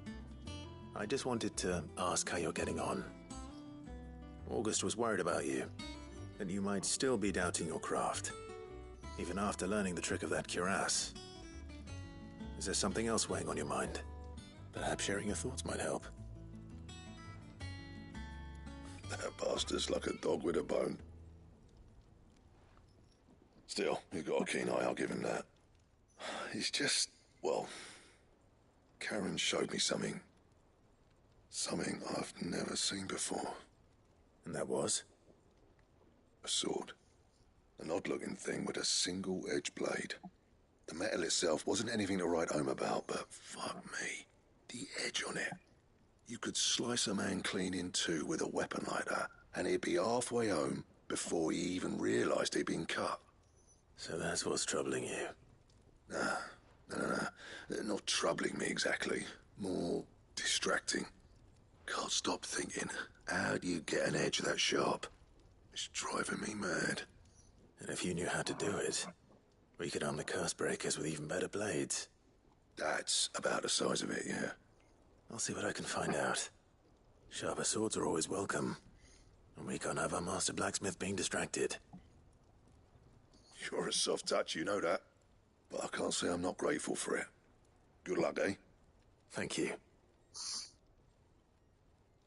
I just wanted to ask how you're getting on. August was worried about you, that you might still be doubting your craft, even after learning the trick of that cuirass. Is there something else weighing on your mind? Perhaps sharing your thoughts might help. That bastard's like a dog with a bone. Still, you've got a keen eye, I'll give him that. It's just, well, Karen showed me something. Something I've never seen before. And that was? A sword. An odd-looking thing with a single-edged blade. The metal itself wasn't anything to write home about, but fuck me, the edge on it. You could slice a man clean in two with a weapon like that, and he'd be halfway home before he even realised he'd been cut. So that's what's troubling you? Nah. Not troubling me exactly. More distracting. Can't stop thinking, how do you get an edge that sharp? It's driving me mad. And if you knew how to do it, we could arm the curse breakers with even better blades. That's about the size of it, yeah. I'll see what I can find out. Sharper swords are always welcome. And we can't have our master blacksmith being distracted. You're a soft touch, you know that. But I can't say I'm not grateful for it. Good luck, eh? Thank you.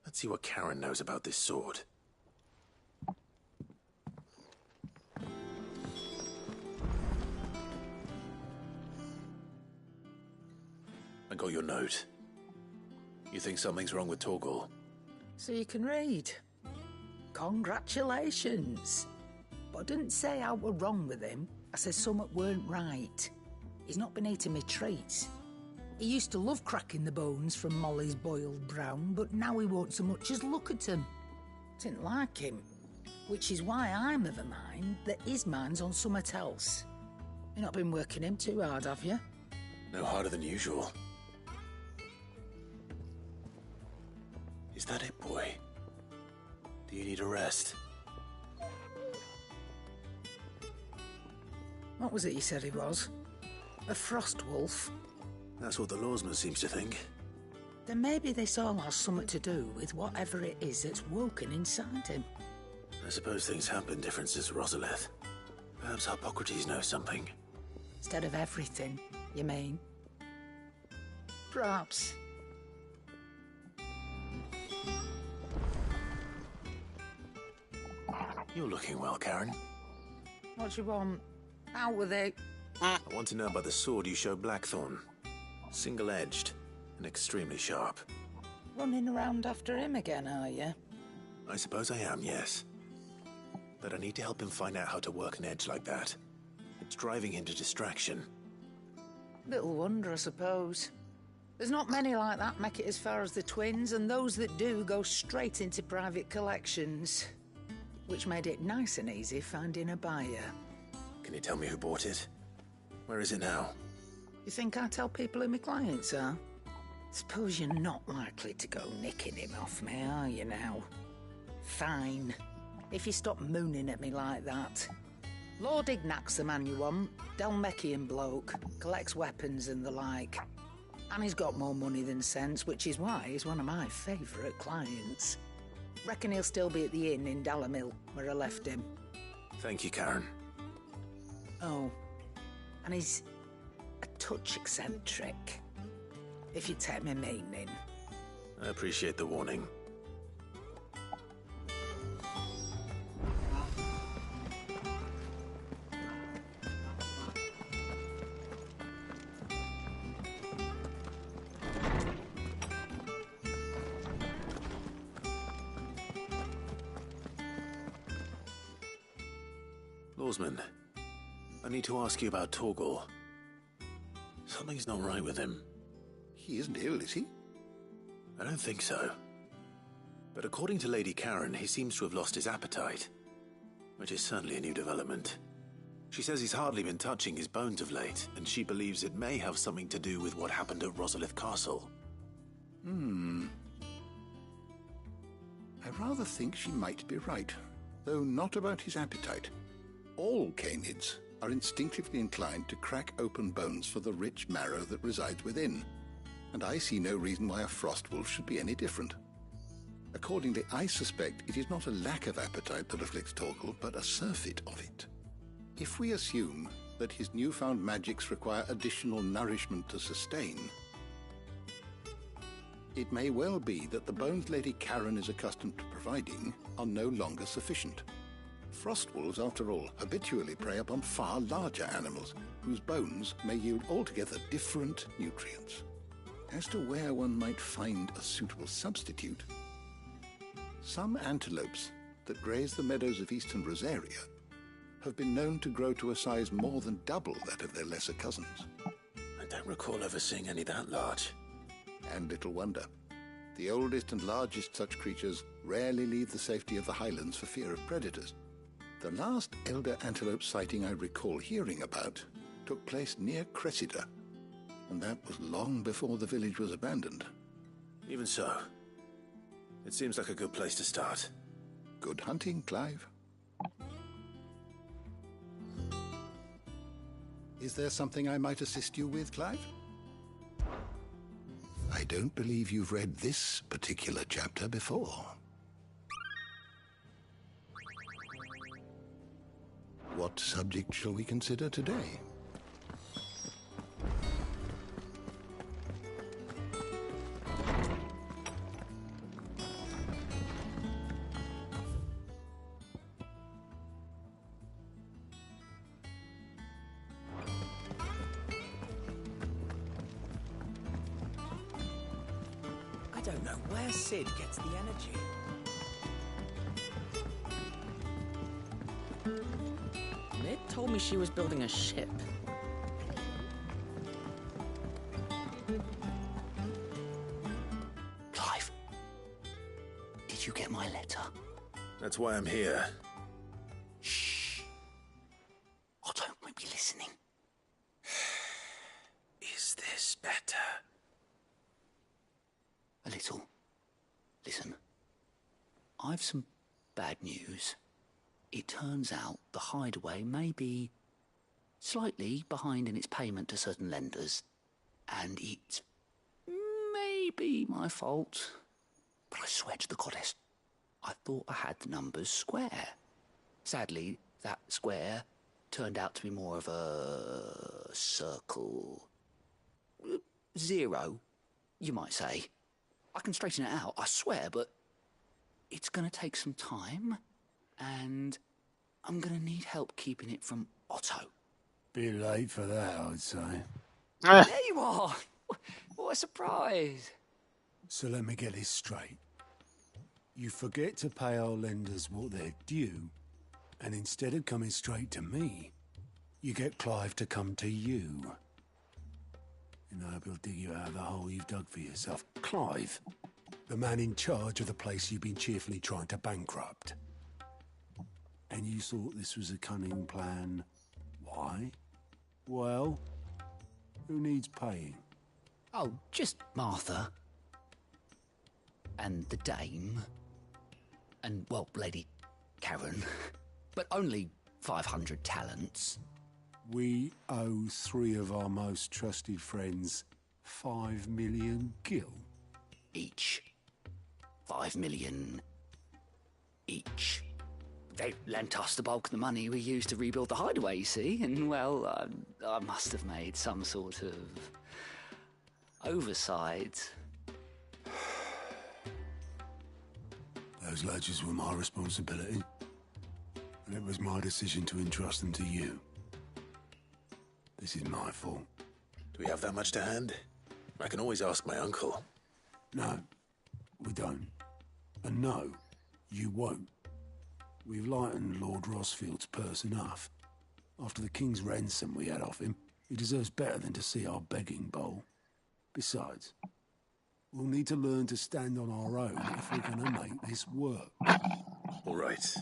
Let's see what Karen knows about this sword. I got your note. You think something's wrong with Torgal? So you can read. Congratulations. But I didn't say how we're wrong with him. I said something weren't right. He's not been eating me treats. He used to love cracking the bones from Molly's boiled brown, but now he won't so much as look at him. Didn't like him. Which is why I'm of a mind that his mind's on something else. You've not been working him too hard, have you? No harder than usual. Is that it, boy? Do you need a rest? What was it you said he was? A frost wolf? That's what the lawsman seems to think. Then maybe this all has something to do with whatever it is that's woken inside him. I suppose things have been different since Rosalith. Perhaps Hippocrates knows something. Instead of everything, you mean? Perhaps. You're looking well, Karen. What do you want? Out with it. I want to know about the sword you showed Blackthorn. Single-edged and extremely sharp. Running around after him again, are you? I suppose I am, yes. But I need to help him find out how to work an edge like that. It's driving him to distraction. Little wonder, I suppose. There's not many like that make it as far as the twins, and those that do go straight into private collections. Which made it nice and easy finding a buyer. Can you tell me who bought it? Where is it now? You think I tell people who my clients are? Suppose you're not likely to go nicking him off me, are you now? Fine. If you stop mooning at me like that. Lord Ignac's the man you want. Dalmekian bloke. Collects weapons and the like. And he's got more money than sense, which is why he's one of my favourite clients. Reckon he'll still be at the inn in Dalamil, where I left him. Thank you, Karen. Oh, and he's a touch eccentric, if you take my meaning. I appreciate the warning. Lawsman, I need to ask you about Torgal. Something's not right with him. He isn't ill, is he? I don't think so. But according to Lady Karen, he seems to have lost his appetite, which is certainly a new development. She says he's hardly been touching his bones of late, and she believes it may have something to do with what happened at Rosalith Castle. I rather think she might be right, though not about his appetite. All canids are instinctively inclined to crack open bones for the rich marrow that resides within. and I see no reason why a frost wolf should be any different. Accordingly, I suspect it is not a lack of appetite that afflicts Torgal, but a surfeit of it. If we assume that his newfound magics require additional nourishment to sustain, it may well be that the bones Lady Karen is accustomed to providing are no longer sufficient. Frost wolves, after all, habitually prey upon far larger animals, whose bones may yield altogether different nutrients. As to where one might find a suitable substitute, some antelopes that graze the meadows of eastern Rosaria have been known to grow to a size more than double that of their lesser cousins. I don't recall ever seeing any that large. And little wonder. The oldest and largest such creatures rarely leave the safety of the highlands for fear of predators. The last elder antelope sighting I recall hearing about took place near Cressida, and that was long before the village was abandoned. Even so, it seems like a good place to start. Good hunting, Clive. Is there something I might assist you with, Clive? I don't believe you've read this particular chapter before. What subject shall we consider today? I don't know where Sid gets the energy. Mid told me she was building a ship. Clive, did you get my letter? That's why I'm here. Shh. Otto might be listening. Is this better? A little. Listen, I've some bad news. It turns out the hideaway may be slightly behind in its payment to certain lenders, and it may be my fault. But I swear to the goddess, I thought I had the numbers square. Sadly, that square turned out to be more of a circle. 0, you might say. I can straighten it out, I swear, but it's going to take some time, and I'm going to need help keeping it from Otto. Bit late for that, I'd say. There you are! What a surprise! So let me get this straight. You forget to pay our lenders what they're due, and instead of coming straight to me, you get Clive to come to you. And I hope he'll dig you out of the hole you've dug for yourself. Clive, the man in charge of the place you've been cheerfully trying to bankrupt. And you thought this was a cunning plan. Why? Well, who needs paying? Oh, just Martha. And the dame. And, well, Lady Karen. But only 500 talents. We owe 3 of our most trusted friends 5 million gil. Each. 5 million each. They lent us the bulk of the money we used to rebuild the hideaway, you see, and, well, I must have made some sort of oversight. Those ledgers were my responsibility, and it was my decision to entrust them to you. This is my fault. Do we have that much to hand? I can always ask my uncle. No, we don't. And no, you won't. We've lightened Lord Rosfield's purse enough. After the king's ransom we had off him, he deserves better than to see our begging bowl. Besides, we'll need to learn to stand on our own if we're going to make this work. All right.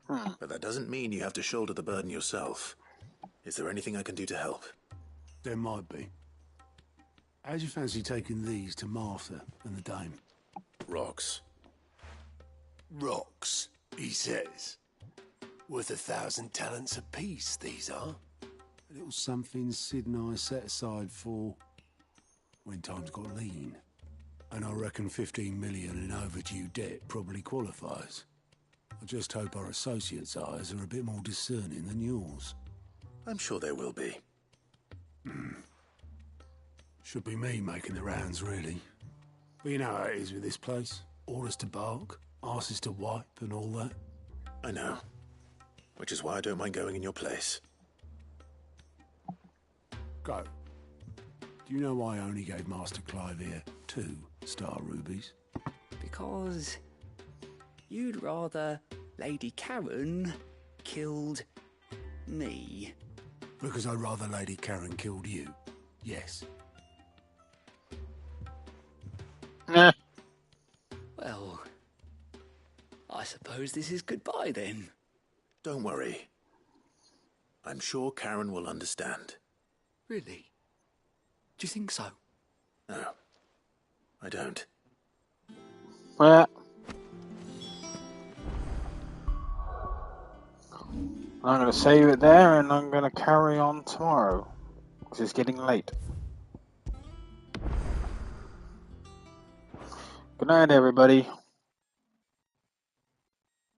But that doesn't mean you have to shoulder the burden yourself. Is there anything I can do to help? There might be. How'd you fancy taking these to Martha and the dame? Rocks. Rocks, he says. Worth 1,000 talents apiece, these are. A little something Sid and I set aside for, when times got lean. And I reckon 15 million in overdue debt probably qualifies. I just hope our associates' eyes are a bit more discerning than yours. I'm sure there will be. Should be me making the rounds, really. But you know how it is with this place. Orders to bark, arses to wipe and all that. I know. Which is why I don't mind going in your place. Go. Do you know why I only gave Master Clive here 2 star rubies? Because you'd rather Lady Karen killed me. Because I'd rather Lady Karen killed you. Yes. Nah. Well, I suppose this is goodbye then. Don't worry. I'm sure Karen will understand. Really? Do you think so? No, I don't. Well, I'm going to save it there and I'm going to carry on tomorrow. Because it's getting late. Good night, everybody.